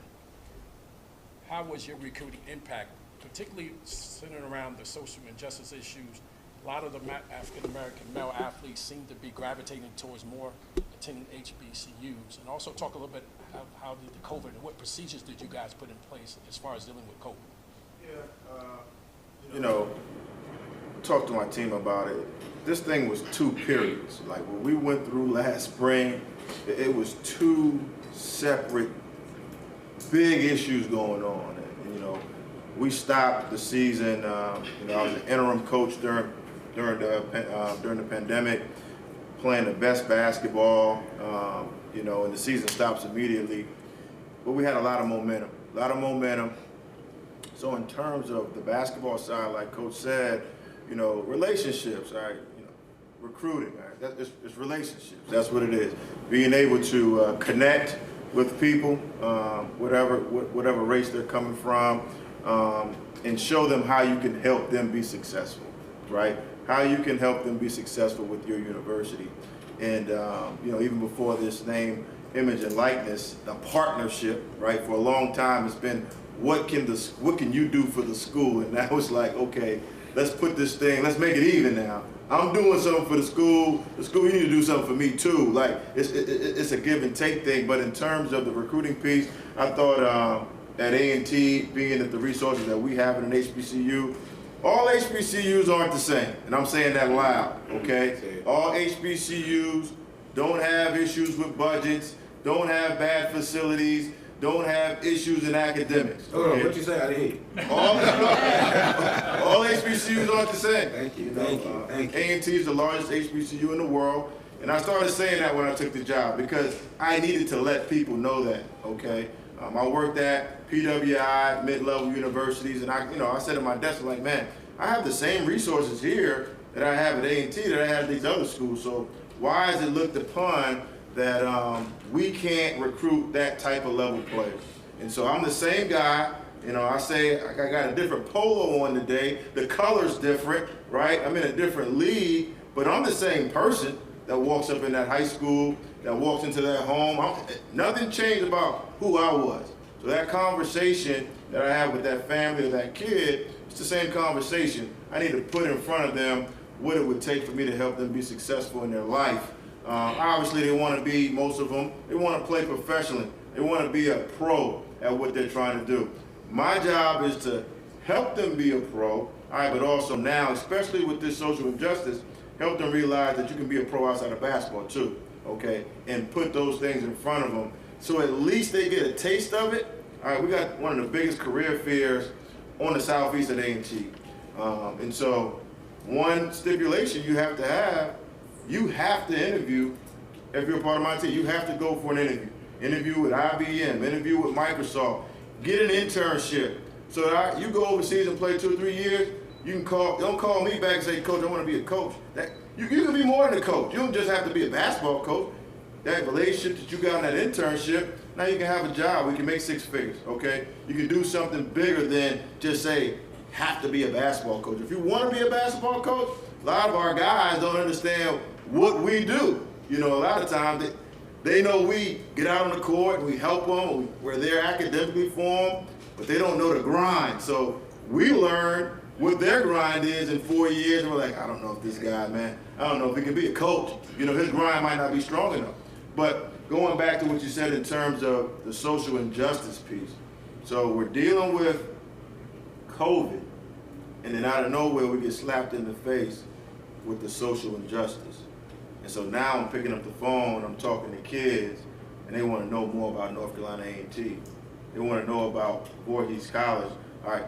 how was your recruiting impact, particularly centered around the social injustice issues? A lot of the African-American male athletes seem to be gravitating towards more attending HBCUs. And also talk a little bit how did the COVID, and what procedures did you guys put in place as far as dealing with COVID? Talked to my team about it. This thing was 2 periods. Like what we went through last spring, it was 2 separate big issues going on. And, we stopped the season. I was an interim coach during the pandemic, playing the best basketball. And the season stops immediately. But we had a lot of momentum. So in terms of the basketball side, like Coach said, relationships, all right, recruiting, all right, it's relationships. That's what it is. Being able to connect with people, whatever race they're coming from, and show them how you can help them be successful, right? How you can help them be successful with your university. And, even before this name, image, and likeness, a partnership, right? For a long time, it's been, what can you do for the school? And now it's like, okay, let's put this thing, let's make it even now. I'm doing something for the school, you need to do something for me too. Like, it's a give and take thing, but in terms of the recruiting piece, I thought at A&T, being at the resources that we have in an HBCU, all HBCUs aren't the same, and I'm saying that loud, okay? All HBCUs don't have issues with budgets, don't have bad facilities, don't have issues in academics. Okay? What you say? I didn't hear you. All HBCUs aren't the same. Thank you. A&T is the largest HBCU in the world, and I started saying that when I took the job because I needed to let people know that, okay? I worked at PWI, mid-level universities, and I said at my desk, like, man, I have the same resources here that I have at A&T that I have at these other schools, so Why is it looked upon that we can't recruit that type of level player? And so I'm the same guy. You know, I say I got a different polo on today. The color's different, right? I'm in a different league, but I'm the same person that walks up in that high school, that walks into that home. Nothing changed about who I was. So that conversation that I have with that family or that kid, it's the same conversation. I need to put in front of them what it would take for me to help them be successful in their life. Obviously, they want to be, most of them, they want to play professionally. They want to be a pro at what they're trying to do. My job is to help them be a pro, all right, but also now, especially with this social injustice, help them realize that you can be a pro outside of basketball too, okay, and put those things in front of them so at least they get a taste of it. All right, we got one of the biggest career fairs on the southeast at A&T. And so one stipulation you have to interview if you're a part of my team. You have to go for an interview. Interview with IBM, interview with Microsoft, get an internship. So that you go overseas and play 2 or 3 years, you can don't call me back and say, Coach, I want to be a coach. You can be more than a coach. You don't just have to be a basketball coach. That relationship that you got in that internship, now you can have a job. We can make 6 figures, okay? You can do something bigger than just say, have to be a basketball coach. If you want to be a basketball coach, a lot of our guys don't understand what we do. You know, a lot of times they know we get out on the court and we help them, we're there academically for them, but they don't know the grind. So we learn what their grind is in 4 years, and we're like, I don't know if this guy, man, I don't know if he can be a coach. You know, his grind might not be strong enough. But going back to what you said in terms of the social injustice piece, so we're dealing with COVID, and then out of nowhere we get slapped in the face with the social injustice. And so now I'm picking up the phone, I'm talking to kids, and they want to know more about North Carolina A&T. They want to know about Roegiers College. All right,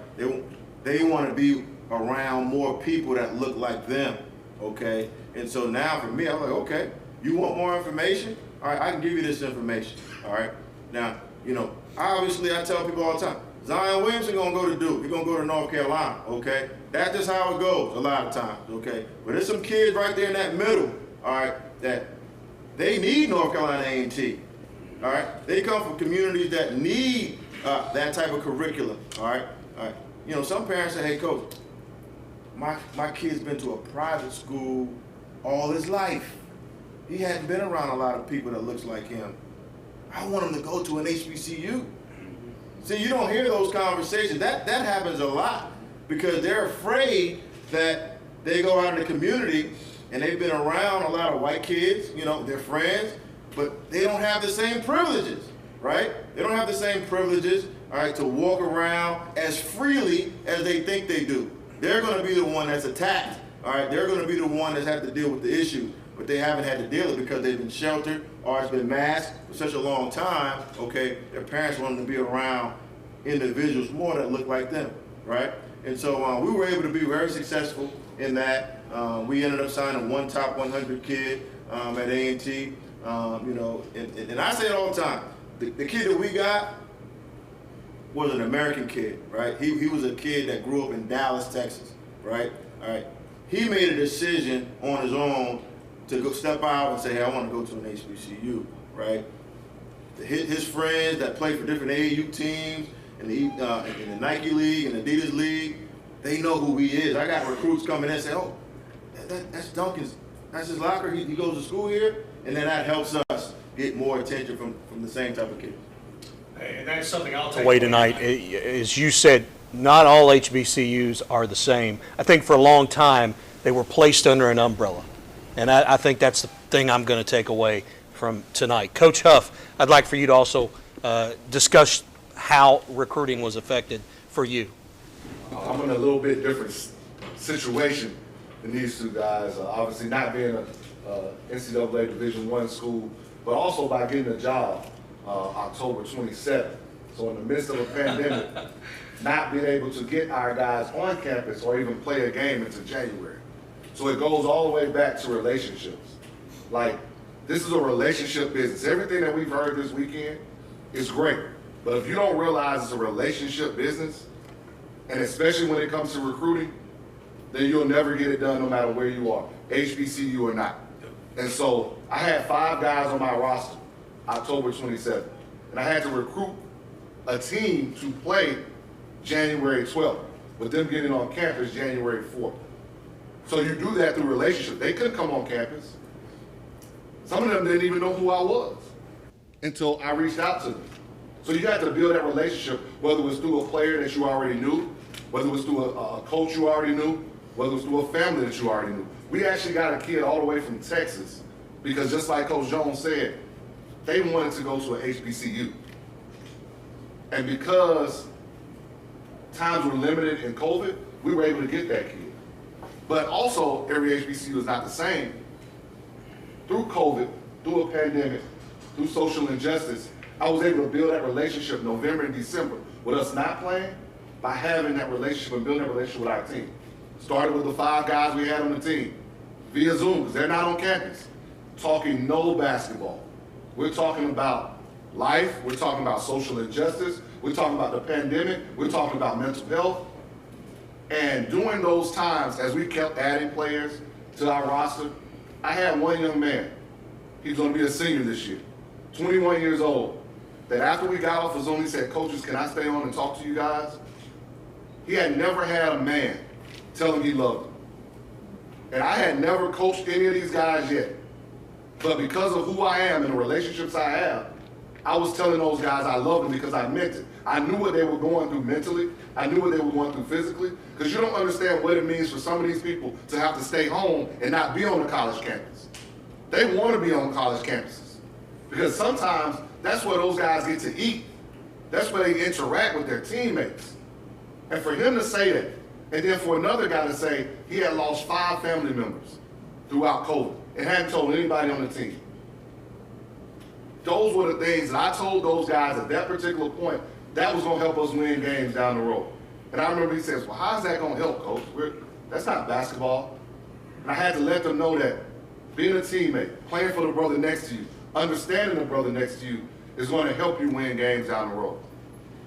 they want to be around more people that look like them, okay? And so now for me, I'm like, okay, you want more information? All right, I can give you this information, all right? Now, you know, obviously I tell people all the time, Zion Williamson gonna go to Duke, he's gonna go to North Carolina, okay? That's just how it goes a lot of times, okay? But there's some kids right there in that middle, all right, that they need North Carolina A&T, all right? They come from communities that need that type of curriculum, all right? All right. You know, some parents say, hey, Coach, my kid's been to a private school all his life. He hadn't been around a lot of people that looks like him. I want him to go to an HBCU. See, you don't hear those conversations. That happens a lot because they're afraid that they go out in the community and they've been around a lot of white kids, you know, they're friends, but they don't have the same privileges, right? They don't have the same privileges, all right, to walk around as freely as they think they do. They're going to be the one that's attacked, all right? They're going to be the one that's had to deal with the issue, but they haven't had to deal with it because they've been sheltered or it's been masked for such a long time, okay? Their parents want them to be around individuals more that look like them, right? And so we were able to be very successful in that. We ended up signing one top 100 kid at A&T, you know, and I say it all the time. The kid that we got was an American kid, right? He was a kid that grew up in Dallas, Texas, right? All right. He made a decision on his own to go step out and say, hey, I want to go to an HBCU, right? His friends that play for different AAU teams in the Nike League and the Adidas League, they know who he is. I got recruits coming in and say, oh, that's Duncan's, that's his locker, he goes to school here, and then that helps us get more attention from the same type of kids. And that's something I'll take away tonight. As you said, not all HBCUs are the same. I think for a long time they were placed under an umbrella, and I think that's the thing I'm going to take away from tonight. Coach Huff, I'd like for you to also discuss how recruiting was affected for you. I'm in a little bit different situation than these two guys. Obviously not being a NCAA Division I school, but also by getting a job October 27th. So in the midst of a pandemic, not being able to get our guys on campus or even play a game until January. So it goes all the way back to relationships. Like, this is a relationship business. Everything that we've heard this weekend is great. But if you don't realize it's a relationship business, and especially when it comes to recruiting, then you'll never get it done no matter where you are, HBCU or not. And so I had 5 guys on my roster, October 27th. And I had to recruit a team to play January 12th, with them getting on campus January 4th. So you do that through relationships. They couldn't come on campus. Some of them didn't even know who I was until I reached out to them. So you got to build that relationship, whether it was through a player that you already knew, whether it was through a coach you already knew, whether it was through a family that you already knew. We actually got a kid all the way from Texas because just like Coach Jones said, they wanted to go to an HBCU. And because times were limited in COVID, we were able to get that kid. But also, every HBCU is not the same. Through COVID, through a pandemic, through social injustice, I was able to build that relationship November and December with us not playing by having that relationship and building that relationship with our team. Started with the 5 guys we had on the team via Zoom, because they're not on campus, talking no basketball. We're talking about life, we're talking about social injustice, we're talking about the pandemic, we're talking about mental health. And during those times, as we kept adding players to our roster, I had one young man, he's gonna be a senior this year, 21 years old, that after we got off of Zoom, he said, "Coaches, can I stay on and talk to you guys?" He had never had a man tell him he loved him. And I had never coached any of these guys yet. But because of who I am and the relationships I have, I was telling those guys I loved them because I meant it. I knew what they were going through mentally. I knew what they were going through physically. Because you don't understand what it means for some of these people to have to stay home and not be on the college campus. They want to be on college campuses. Because sometimes that's where those guys get to eat. That's where they interact with their teammates. And for him to say that, and then for another guy to say he had lost 5 family members throughout COVID and hadn't told anybody on the team. Those were the things that I told those guys at that particular point that was going to help us win games down the road. And I remember he says, "Well, how's that going to help, Coach? That's not basketball." And I had to let them know that being a teammate, playing for the brother next to you, understanding the brother next to you is going to help you win games down the road.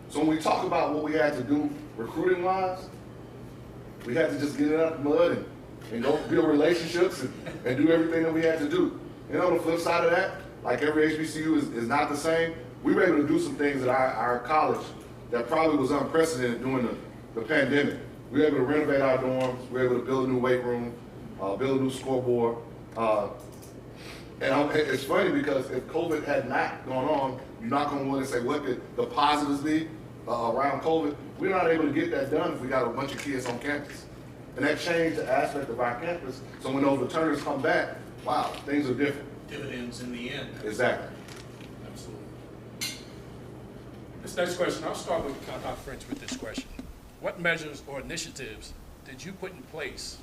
So when we talk about what we had to do recruiting-wise, we had to just get it out of the mud and go build relationships and do everything that we had to do. And on the flip side of that, like every HBCU is not the same, we were able to do some things at our college that probably was unprecedented during the pandemic. We were able to renovate our dorms, we were able to build a new weight room, build a new scoreboard. And it's funny because if COVID had not gone on, you're not going to want to say what could the positives be around COVID. We're not able to get that done if we got a bunch of kids on campus. And that changed the aspect of our campus. So when those returners come back, wow, things are different. Dividends in the end. Exactly. Absolutely. This next question, I'll start with Dr. French with this question. What measures or initiatives did you put in place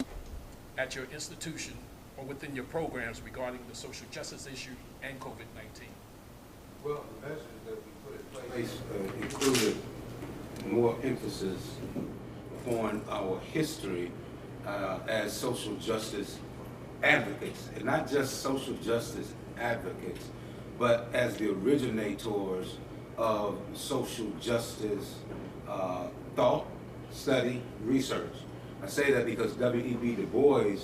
at your institution or within your programs regarding the social justice issue and COVID-19? Well, the measures that we put in place included more emphasis on our history as social justice advocates, and not just social justice advocates, but as the originators of social justice thought, study, research. I say that because W.E.B. Du Bois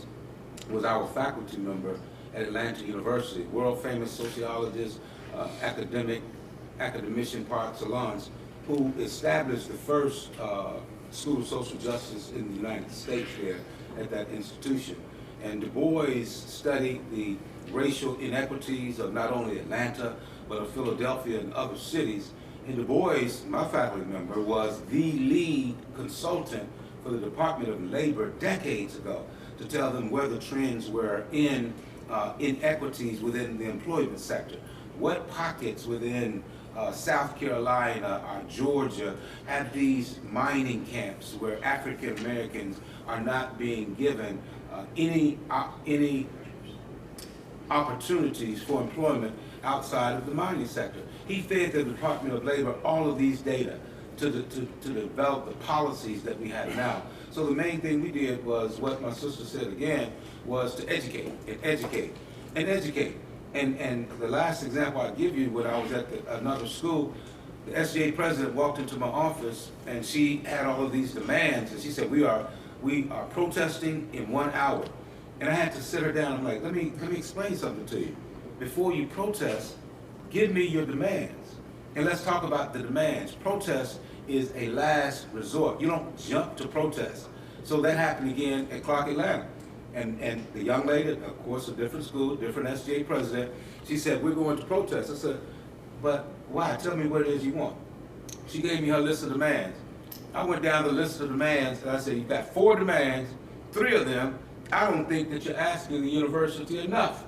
was our faculty member at Atlanta University, world famous sociologist, academician par excellence, who established the first School of Social Justice in the United States there at that institution. And Du Bois studied the racial inequities of not only Atlanta, but of Philadelphia and other cities. And Du Bois, my faculty member, was the lead consultant for the Department of Labor decades ago to tell them where the trends were in inequities within the employment sector. What pockets within South Carolina or Georgia had these mining camps where African Americans are not being given any opportunities for employment outside of the mining sector. He fed the Department of Labor all of these data to develop the policies that we have now. So the main thing we did was what my sister said again, was to educate and educate and educate. And the last example I give you, when I was at another school, the SGA president walked into my office and she had all of these demands, and she said, we are protesting in 1 hour. And I had to sit her down. I'm like, let me explain something to you. Before you protest, give me your demands. And let's talk about the demands. Protest is a last resort. You don't jump to protest. So that happened again at Clark Atlanta. And the young lady, of course, a different school, different SGA president, she said, we're going to protest. I said, but why? Tell me what it is you want. She gave me her list of demands. I went down the list of demands, and I said, you've got 4 demands, 3 of them, I don't think that you're asking the university enough.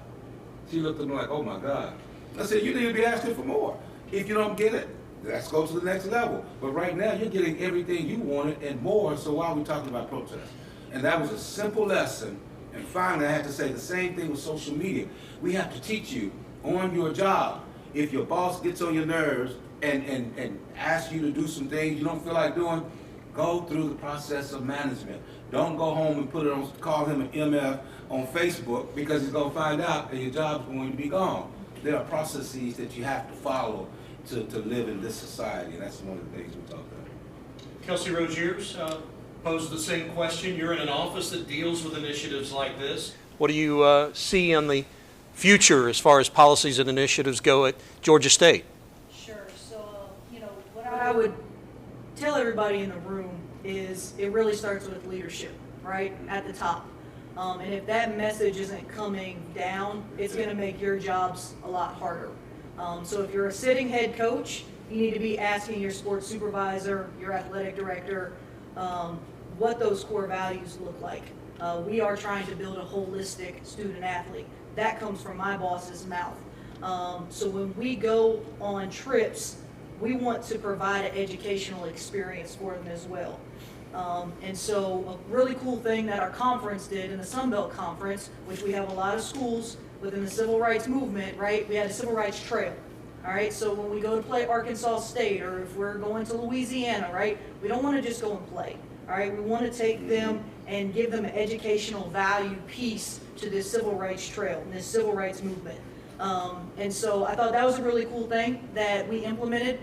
She looked at me like, oh my God. I said, you need to be asking for more. If you don't get it, let's go to the next level. But right now, you're getting everything you wanted and more, so why are we talking about protest? And that was a simple lesson. And finally, I had to say the same thing with social media. We have to teach you on your job. If your boss gets on your nerves and asks you to do some things you don't feel like doing, go through the process of management. Don't go home and put it on, call him an MF on Facebook, because he's going to find out that your job's going to be gone. There are processes that you have to follow to live in this society, and that's one of the things we talk about. Kelcey Roegiers posed the same question. You're in an office that deals with initiatives like this. What do you see in the future as far as policies and initiatives go at Georgia State? Sure. So, what I would tell everybody in the room is it really starts with leadership, right, at the top. And if that message isn't coming down, it's going to make your jobs a lot harder. So if you're a sitting head coach, you need to be asking your sports supervisor, your athletic director, what those core values look like. We are trying to build a holistic student athlete. That comes from my boss's mouth. So when we go on trips, we want to provide an educational experience for them as well. And so a really cool thing that our conference did in the Sun Belt Conference, which we have a lot of schools within the civil rights movement, right? We had a civil rights trail. All right, so when we go to play Arkansas State, or if we're going to Louisiana, right, we don't want to just go and play. All right, we want to take them and give them an educational value piece to this civil rights trail and this civil rights movement. And so I thought that was a really cool thing that we implemented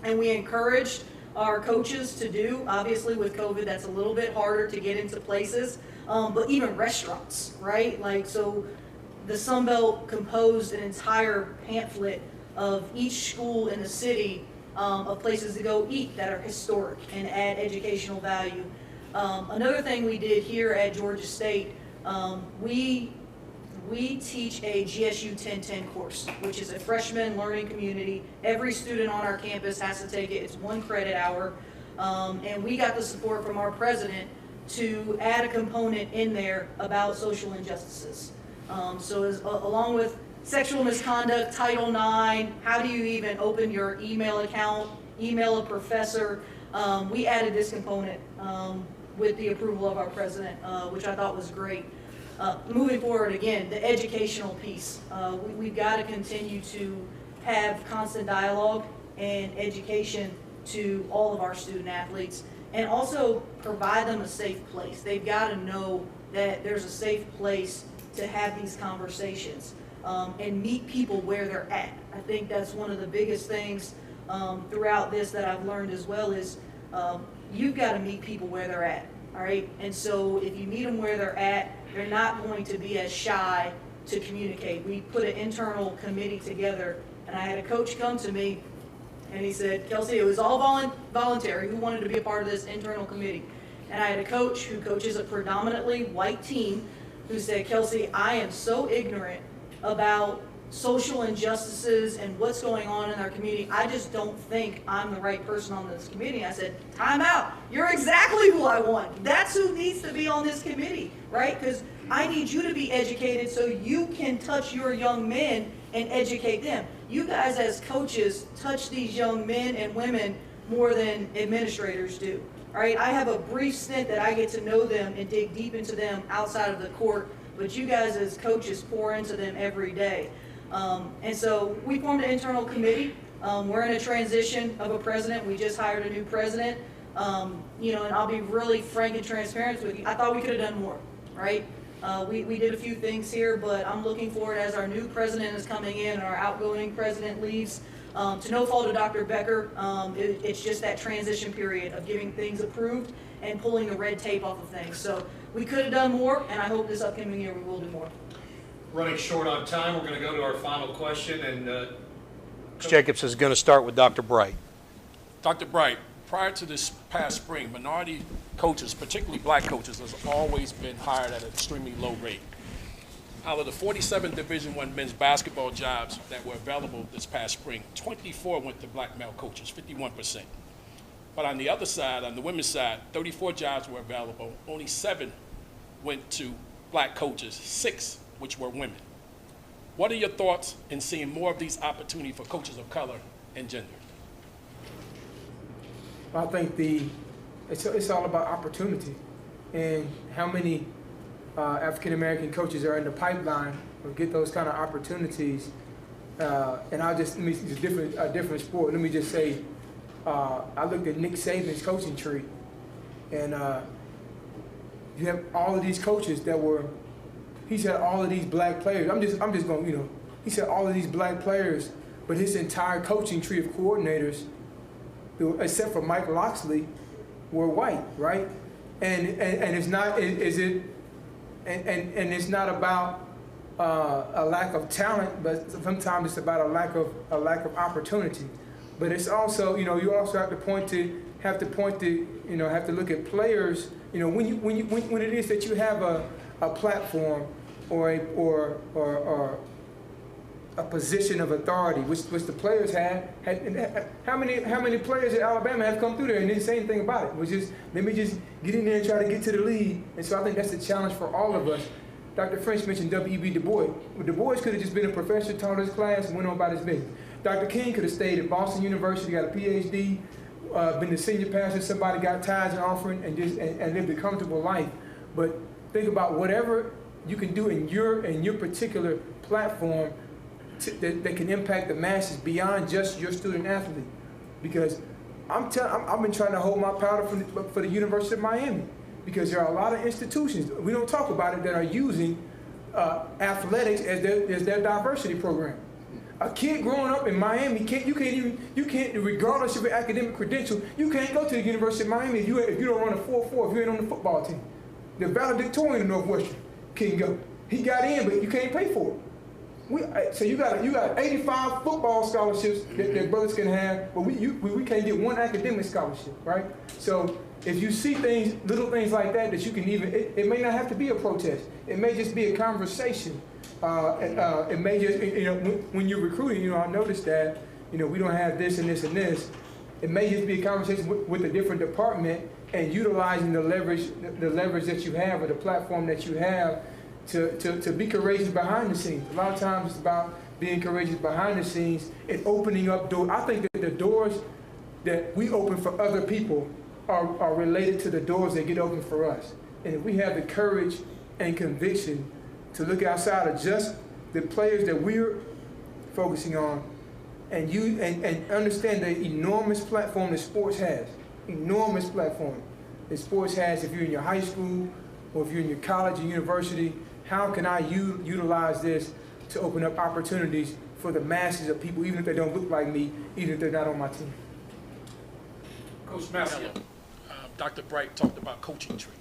and we encouraged our coaches to do. Obviously with COVID, that's a little bit harder to get into places, but even restaurants, right? Like, so the Sun Belt composed an entire pamphlet of each school in the city of places to go eat that are historic and add educational value. Another thing we did here at Georgia State, we teach a GSU 1010 course, which is a freshman learning community. Every student on our campus has to take it. It's 1 credit hour. And we got the support from our president to add a component in there about social injustices. So along with sexual misconduct, Title IX, how do you even open your email account, email a professor, we added this component with the approval of our president, which I thought was great. Moving forward, again, the educational piece. We've got to continue to have constant dialogue and education to all of our student athletes, and also provide them a safe place. They've got to know that there's a safe place to have these conversations and meet people where they're at. I think that's one of the biggest things throughout this that I've learned as well is you've got to meet people where they're at, all right? And so if you meet them where they're at, they're not going to be as shy to communicate. We put an internal committee together, and I had a coach come to me, and he said, Kelcey, it was all voluntary, who wanted to be a part of this internal committee? And I had a coach who coaches a predominantly white team who said, Kelcey, I am so ignorant about social injustices and what's going on in our community. I just don't think I'm the right person on this committee. I said, time out. You're exactly who I want. That's who needs to be on this committee, right? Because I need you to be educated so you can touch your young men and educate them. You guys as coaches touch these young men and women more than administrators do. All right, I have a brief stint that I get to know them and dig deep into them outside of the court, but you guys as coaches pour into them every day. And so we formed an internal committee. We're in a transition of a president. We just hired a new president. And I'll be really frank and transparent with you. I thought we could have done more, right? We did a few things here, but I'm looking forward as our new president is coming in and our outgoing president leaves. To no fault of Dr. Becker, it's just that transition period of getting things approved and pulling the red tape off of things. So we could have done more, and I hope this upcoming year we will do more. Running short on time, we're going to go to our final question, and Coach Jacobs is going to start with Dr. Bright. Dr. Bright, prior to this past spring, minority coaches, particularly black coaches, has always been hired at an extremely low rate. Out of the 47 Division I men's basketball jobs that were available this past spring, 24 went to black male coaches, 51%. But on the other side, on the women's side, 34 jobs were available, only 7 went to black coaches, 6 which were women. What are your thoughts in seeing more of these opportunities for coaches of color and gender? I think it's all about opportunity and how many African-American coaches are in the pipeline or get those kind of opportunities. And I'll just, let me, it's a different sport. Let me just say, I looked at Nick Saban's coaching tree, and you have all of these coaches that were, he's had all of these black players. I'm just going, you know, he's had all of these black players, but his entire coaching tree of coordinators, except for Mike Loxley, were white, right? And it's not, is it, and it's not about a lack of talent, but sometimes it's about a lack of opportunity. But it's also, you know, you also have to look at players. You know, when it is that you have a platform or a position of authority, which the players had how many players at Alabama have come through there and didn't say anything about it? Which is, let me just get in there and try to get to the league. And so I think that's the challenge for all of us. Dr. French mentioned W.E.B. Du Bois. Well, Du Bois could have just been a professor, taught his class, and went on about his business. Dr. King could have stayed at Boston University, got a PhD, been the senior pastor, somebody got tithes and offering, and lived a comfortable life. But think about whatever you can do in your particular platform that can impact the masses beyond just your student athlete. Because I've been trying to hold my powder for the University of Miami, because there are a lot of institutions, we don't talk about it, that are using athletics as their diversity program. A kid growing up in Miami, regardless of your academic credential, you can't go to the University of Miami if you don't run a 4.4, if you ain't on the football team. The valedictorian of Northwestern can go. He got in, but you can't pay for it. So you got 85 football scholarships that brothers can have, but we can't get one academic scholarship, right? So if you see things, little things like that you can even, it may not have to be a protest. It may just be a conversation. It may just, you know, when you're recruiting, you know, I noticed that, you know, we don't have this and this and this. It may just be a conversation with a different department and utilizing the leverage that you have or the platform that you have to be courageous behind the scenes. A lot of times it's about being courageous behind the scenes and opening up doors. I think that the doors that we open for other people are related to the doors that get open for us. And if we have the courage and conviction to look outside of just the players that we're focusing on, and understand the enormous platform that sports has, enormous platform that sports has. If you're in your high school or if you're in your college or university, how can I utilize this to open up opportunities for the masses of people, even if they don't look like me, even if they're not on my team? Coach Maciariello, Dr. Bright talked about coaching tree.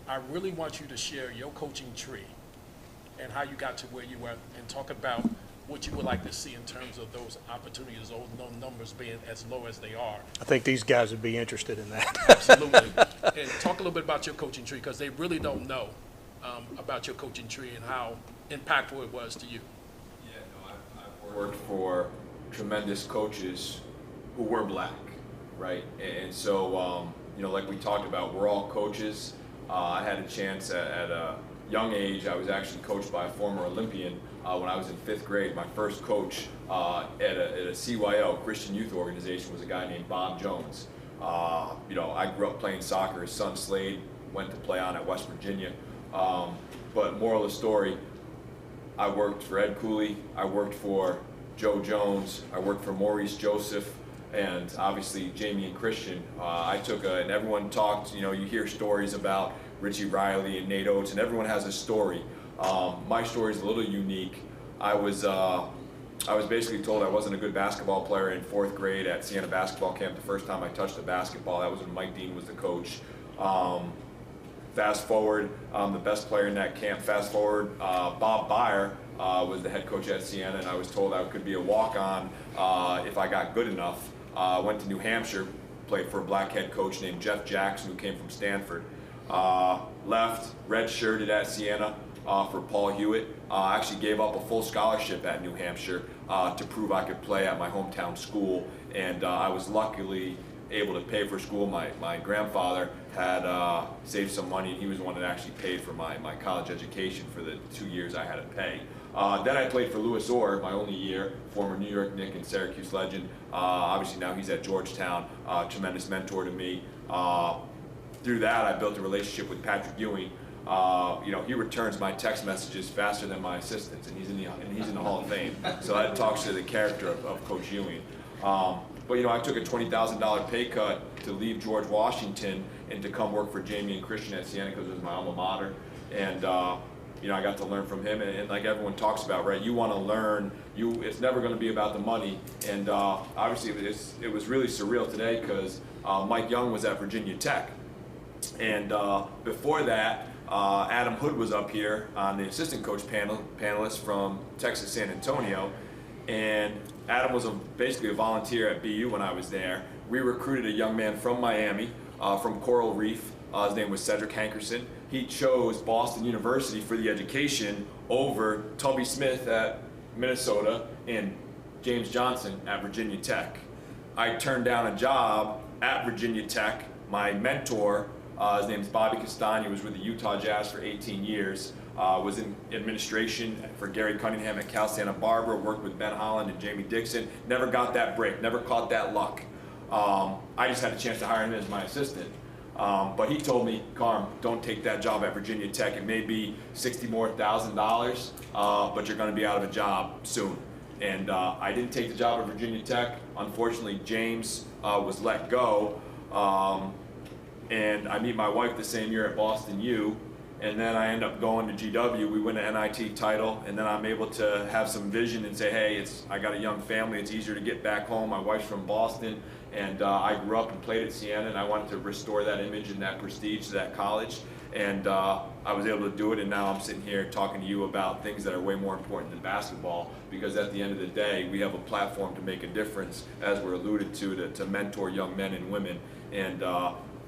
I really want you to share your coaching tree and how you got to where you were, and talk about what you would like to see in terms of those opportunities, those numbers being as low as they are. I think these guys would be interested in that. Absolutely. And talk a little bit about your coaching tree, because they really don't know about your coaching tree and how impactful it was to you. Yeah, no, I've worked for tremendous coaches who were black, right? And so, you know, like we talked about, we're all coaches. I had a chance at a young age. I was actually coached by a former Olympian when I was in 5th grade. My first coach at a CYO, Christian Youth Organization, was a guy named Bob Jones. You know, I grew up playing soccer. His son Slade went to play on at West Virginia. But moral of the story, I worked for Ed Cooley, I worked for Joe Jones, I worked for Maurice Joseph, and obviously Jamie and Christian. I took and everyone talked, you know, you hear stories about Richie Riley and Nate Oates, and everyone has a story. My story is a little unique. I was basically told I wasn't a good basketball player in 4th grade at Siena basketball camp. The first time I touched a basketball, that was when Mike Dean was the coach. fast forward, the best player in that camp, fast forward, Bob Byer was the head coach at Siena, and I was told I could be a walk-on if I got good enough. Went to New Hampshire, played for a black head coach named Jeff Jackson, who came from Stanford. Left, redshirted at Siena for Paul Hewitt. Actually gave up a full scholarship at New Hampshire to prove I could play at my hometown school, and I was luckily able to pay for school. My grandfather had saved some money, and he was the one that actually paid for my college education for the 2 years I had to pay. Then I played for Louis Orr my only year, former New York Knick and Syracuse legend. Obviously now he's at Georgetown, tremendous mentor to me. Through that, I built a relationship with Patrick Ewing. You know, he returns my text messages faster than my assistants, and he's in the Hall of Fame. So that talks to the character of Coach Ewing. But you know, I took a $20,000 pay cut to leave George Washington and to come work for Jamie and Christian at Siena because it was my alma mater. And you know, I got to learn from him. And like everyone talks about, right? You want to learn. It's never going to be about the money. And obviously, it was really surreal today because Mike Young was at Virginia Tech, and before that, Adam Hood was up here on the assistant coach panelist from Texas San Antonio, and Adam was basically a volunteer at BU when I was there. We recruited a young man from Miami, from Coral Reef. His name was Cedric Hankerson. He chose Boston University for the education over Tubby Smith at Minnesota and James Johnson at Virginia Tech. I turned down a job at Virginia Tech. My mentor, his name is Bobby Castagna, he was with the Utah Jazz for 18 years, was in administration for Gary Cunningham at Cal Santa Barbara, worked with Ben Holland and Jamie Dixon, never got that break, never caught that luck. I just had a chance to hire him as my assistant. But he told me, Carm, don't take that job at Virginia Tech. It may be $60,000 more, but you're going to be out of a job soon. And I didn't take the job at Virginia Tech. Unfortunately, James was let go. And I meet my wife the same year at Boston U. And then I end up going to GW. We win an NIT title, and then I'm able to have some vision and say, hey, I got a young family. It's easier to get back home. My wife's from Boston, and I grew up and played at Siena, and I wanted to restore that image and that prestige to that college. And I was able to do it, and now I'm sitting here talking to you about things that are way more important than basketball, because at the end of the day, we have a platform to make a difference, as we're alluded to mentor young men and women. And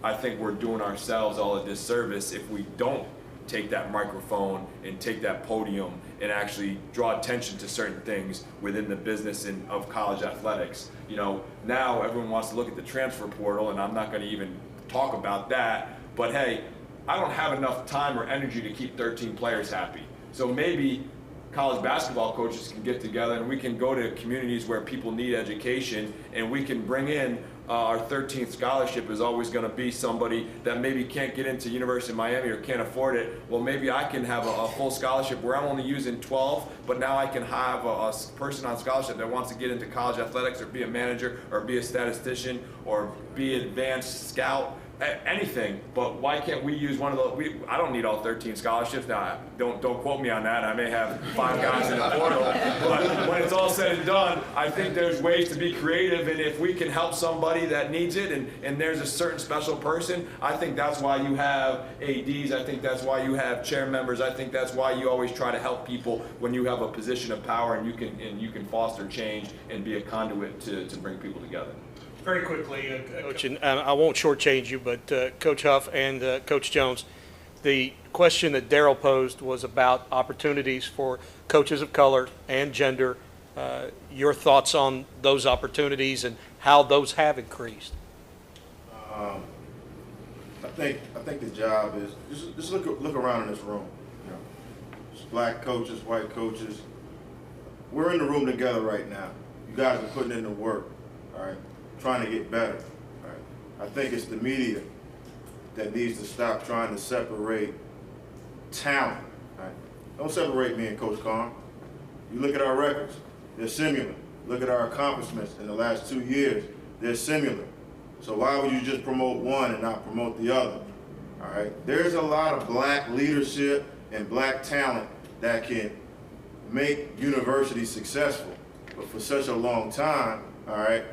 I think we're doing ourselves all a disservice if we don't take that microphone and take that podium and actually draw attention to certain things within the business of college athletics. You know, now everyone wants to look at the transfer portal, and I'm not going to even talk about that, but hey, I don't have enough time or energy to keep 13 players happy. So maybe college basketball coaches can get together and we can go to communities where people need education, and we can bring in our 13th scholarship is always going to be somebody that maybe can't get into University of Miami or can't afford it. Well, maybe I can have a full scholarship where I'm only using 12, but now I can have a person on scholarship that wants to get into college athletics or be a manager or be a statistician or be an advanced scout. Anything, but why can't we use one of those? I don't need all 13 scholarships. Now, don't quote me on that. I may have 5 guys in the portal, but when it's all said and done, I think there's ways to be creative, and if we can help somebody that needs it, and there's a certain special person, I think that's why you have ADs. I think that's why you have chair members. I think that's why you always try to help people when you have a position of power, and you can foster change and be a conduit to bring people together. Very quickly, Coach, and I won't shortchange you, but Coach Huff and Coach Jones, the question that Daryl posed was about opportunities for coaches of color and gender. Your thoughts on those opportunities and how those have increased? I think the job is just look around in this room. You know, it's black coaches, white coaches. We're in the room together right now. You guys are putting in the work. All right. Trying to get better. Right? I think it's the media that needs to stop trying to separate talent. Right? Don't separate me and Coach Carm. You look at our records, they're similar. Look at our accomplishments in the last 2 years, they're similar. So why would you just promote one and not promote the other? All right? There's a lot of black leadership and black talent that can make universities successful. But for such a long time, all right,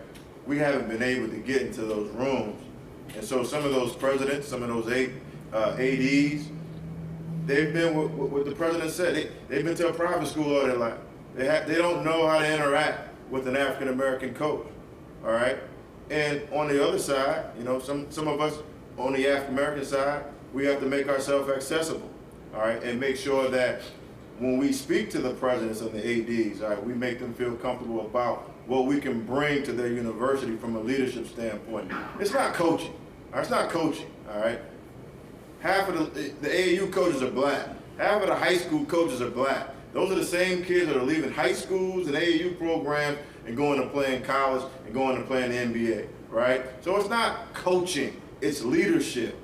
we haven't been able to get into those rooms. And so some of those presidents, some of those ADs, they've been what the president said. They've been to a private school all their life. They don't know how to interact with an African American coach. All right, and on the other side, you know, some of us on the African American side, we have to make ourselves accessible. All right, and make sure that when we speak to the presidents of the ADs, all right, we make them feel comfortable about what we can bring to their university from a leadership standpoint. It's not coaching. All right, it's not coaching. All right. Half of the AAU coaches are black. Half of the high school coaches are black. Those are the same kids that are leaving high schools and AAU programs and going to play in college and going to play in the NBA, right? So it's not coaching, it's leadership,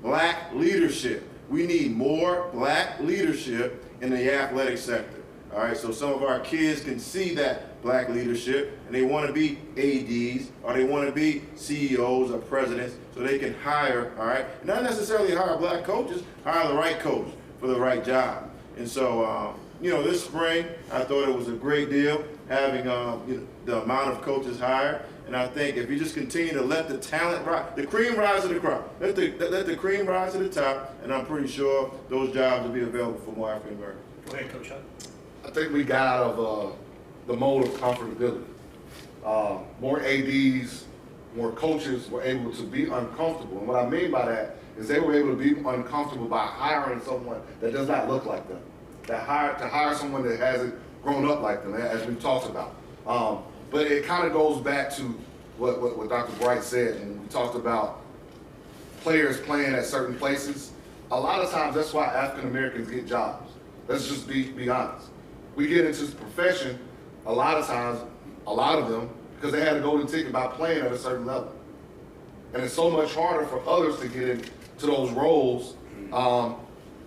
black leadership. We need more black leadership in the athletic sector, all right? So some of our kids can see that black leadership and they want to be ADs or they want to be CEOs or presidents so they can hire, all right? Not necessarily hire black coaches, hire the right coach for the right job. And so, you know, this spring, I thought it was a great deal having you know, the amount of coaches hired. And I think if you just continue to let the talent rise, the cream rise to the crop, let the cream rise to the top, and I'm pretty sure those jobs will be available for more African Americans. Go ahead, Coach Huff. I think we got out of the mode of comfortability. More ADs, more coaches were able to be uncomfortable. And what I mean by that is they were able to be uncomfortable by hiring someone that does not look like them. To hire someone that hasn't grown up like them, as we've talked about. But it kind of goes back to what Dr. Bright said, and we talked about players playing at certain places. A lot of times that's why African Americans get jobs. Let's just be honest. We get into this profession a lot of times, a lot of them, because they had a golden ticket by playing at a certain level. And it's so much harder for others to get into those roles,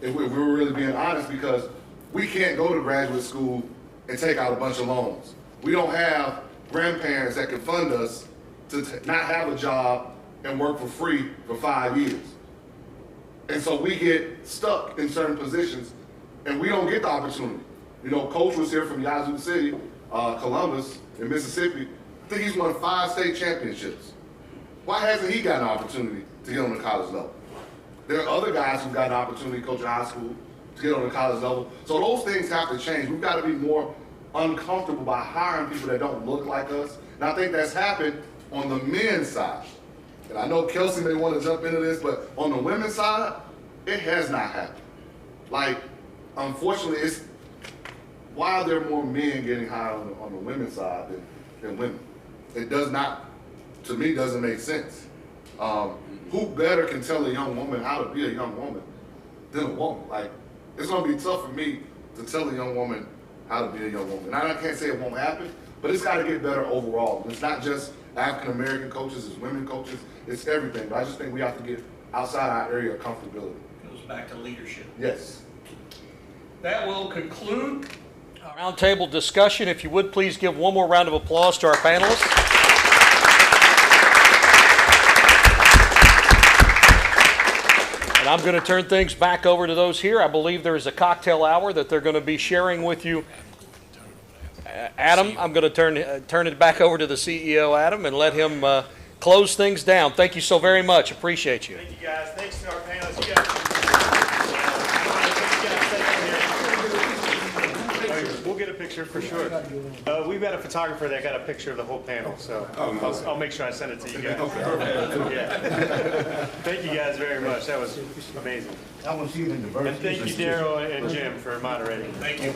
if we were really being honest, because we can't go to graduate school and take out a bunch of loans. We don't have grandparents that can fund us to not have a job and work for free for 5 years. And so we get stuck in certain positions and we don't get the opportunity. You know, Coach was here from Yazoo City, Columbus in Mississippi. I think he's won 5 state championships. Why hasn't he got an opportunity to get on the college level? There are other guys who've got an opportunity to coach in high school to get on the college level. So those things have to change. We've got to be more uncomfortable by hiring people that don't look like us. And I think that's happened on the men's side. And I know Kelcey may want to jump into this, but on the women's side, it has not happened. Like, unfortunately, it's why are there more men getting hired on the women's side than women? It does not, to me, doesn't make sense. Who better can tell a young woman how to be a young woman than a woman? Like, it's gonna be tough for me to tell a young woman how to be a young woman. And I can't say it won't happen, but it's gotta get better overall. It's not just African American coaches, it's women coaches, it's everything. But I just think we have to get outside our area of comfortability. Goes back to leadership. Yes. That will conclude our roundtable discussion. If you would, please give one more round of applause to our panelists. And I'm going to turn things back over to those here. I believe there is a cocktail hour that they're going to be sharing with you. Adam, I'm going to turn it back over to the CEO, Adam, and let him close things down. Thank you so very much. Appreciate you. Thank you, guys. Thanks to our panelists. You guys. We'll get a picture for sure. We've got a photographer that got a picture of the whole panel, so I'll make sure I send it to you guys. Yeah. Thank you guys very much. That was amazing. I want to see it in the And thank you, Daryl and Jim, for moderating. Thank you.